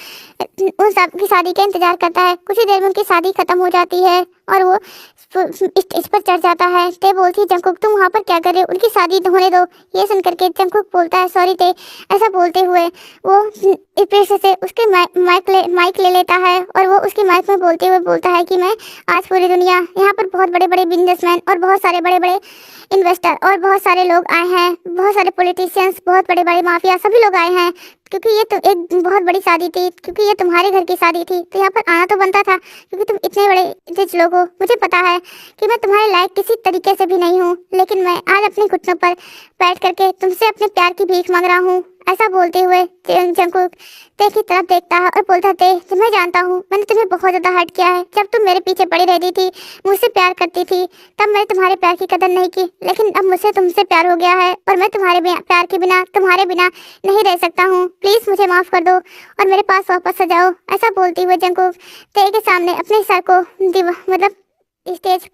उन सब की शादी का इंतजार करता है। कुछ ही देर में उनकी शादी खत्म हो जाती है और वो इस पर चढ़ जाता है। ते बोलती है जंगकुक तुम वहाँ पर क्या कर रहे हो, उनकी शादी होने दो। ये सुन करके जंगकुक बोलता है सॉरी ते। ऐसा बोलते हुए वो प्रेस से उसके माइक ले लेता है और वो उसकी माइक में बोलते हुए बोलता है कि मैं आज पूरी दुनिया यहाँ पर बहुत बड़े बड़े बिजनेसमैन और बहुत सारे बड़े बड़े इन्वेस्टर और बहुत सारे लोग आए हैं, बहुत सारे पॉलिटिशियंस, बहुत बड़े बड़े माफिया सभी लोग आए हैं, क्योंकि ये तो एक बहुत बड़ी शादी थी, क्योंकि ये तुम्हारे घर की शादी थी तो यहाँ पर आना तो बनता था, क्योंकि तुम इतने बड़े रिच लोग हो। मुझे पता है कि मैं तुम्हारे लायक किसी तरीके से भी नहीं हूँ, लेकिन मैं आज अपने घुटनों पर बैठ करके तुमसे अपने प्यार की भीख मांग रहा हूँ। ऐसा बोलते हुए जंगकुक ते की तरफ देखता है और बोलता ते मैं जानता हूँ मैंने तुम्हें बहुत ज़्यादा हर्ट किया है। जब तुम मेरे पीछे पड़ी रहती थी, मुझसे प्यार करती थी, तब मैंने तुम्हारे प्यार की कदर नहीं की, लेकिन अब मुझसे तुमसे प्यार हो गया है और मैं तुम्हारे प्यार के बिना तुम्हारे बिना नहीं रह सकता हूँ। प्लीज़ मुझे माफ़ कर दो और मेरे पास वापस आ जाओ। ऐसा बोलते हुए जंगकुक ते के सामने अपने सर को स्टेज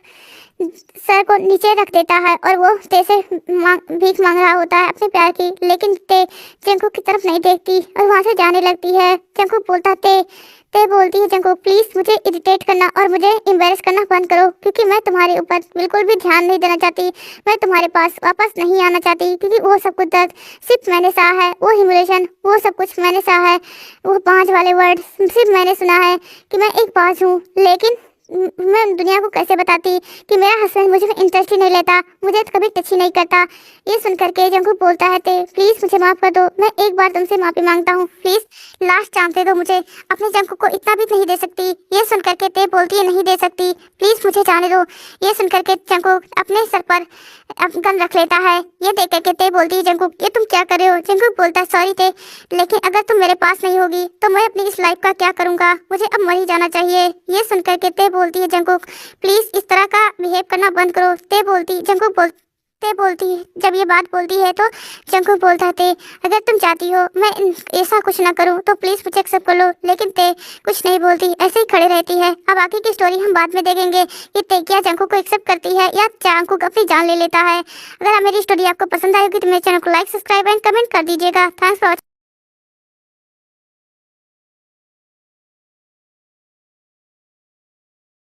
सर को नीचे रख देता है और वो ते से भीख मांग रहा होता है अपने प्यार की, लेकिन ते जंगकुक की तरफ नहीं देखती और वहाँ से जाने लगती है। जंगकुक बोलता ते बोलती है जंगकुक प्लीज़ मुझे इरिटेट करना और मुझे एम्बैरेस करना बंद करो, क्योंकि मैं तुम्हारे ऊपर बिल्कुल भी ध्यान नहीं देना चाहती, मैं तुम्हारे पास वापस नहीं आना चाहती, क्योंकि वो सब कुछ दर्द सिर्फ मैंने सहा है, वो ह्यूमिलेशन वो सब कुछ मैंने सहा है, वो 5 वाले वर्ड सिर्फ मैंने सुना है कि मैं एक बाज हूँ, लेकिन मैं दुनिया को कैसे बताती कि मेरा हस्बैंड मुझे इंटरेस्ट ही नहीं लेता, मुझे तो कभी टच ही नहीं करता। ये सुन करके जंगकुक बोलता है ते प्लीज़ मुझे माफ़ कर दो, मैं एक बार तुमसे माफ़ी मांगता हूँ, प्लीज़ लास्ट चांस दे दो मुझे, अपने जंगकुक को इतना भी नहीं दे सकती। ये सुन करके ते बोलती है नहीं दे सकती, प्लीज़ मुझे जाने दो। ये सुन करके जंगकुक अपने सर पर गन रख लेता है। ये देख करके ते बोलती है जंगकुक ये तुम क्या कर रहे हो। जंगकुक बोलता है सॉरी ते, लेकिन अगर तुम मेरे पास नहीं होगी तो मैं अपनी इस लाइफ का क्या करूँगा, मुझे अब मर ही जाना चाहिए। ये सुन करके ते बोलती है जंगकुक प्लीज़ इस तरह का बिहेव करना बंद करो। ते बोलती जब ये बात बोलती है तो जंगकुक बोलता है अगर तुम चाहती हो मैं ऐसा कुछ ना करूं तो प्लीज़ मुझे एक्सेप्ट कर लो, लेकिन ते कुछ नहीं बोलती, ऐसे ही खड़े रहती है। अब आगे की स्टोरी हम बाद में देखेंगे कि ते क्या जंगकुक को एक्सेप्ट करती है या जंगकुक अपनी जान ले लेता है। अगर मेरी स्टोरी आपको पसंद आएगी तो मेरे चैनल को लाइक सब्सक्राइब एंड कमेंट कर दीजिएगा। Thanks for watching.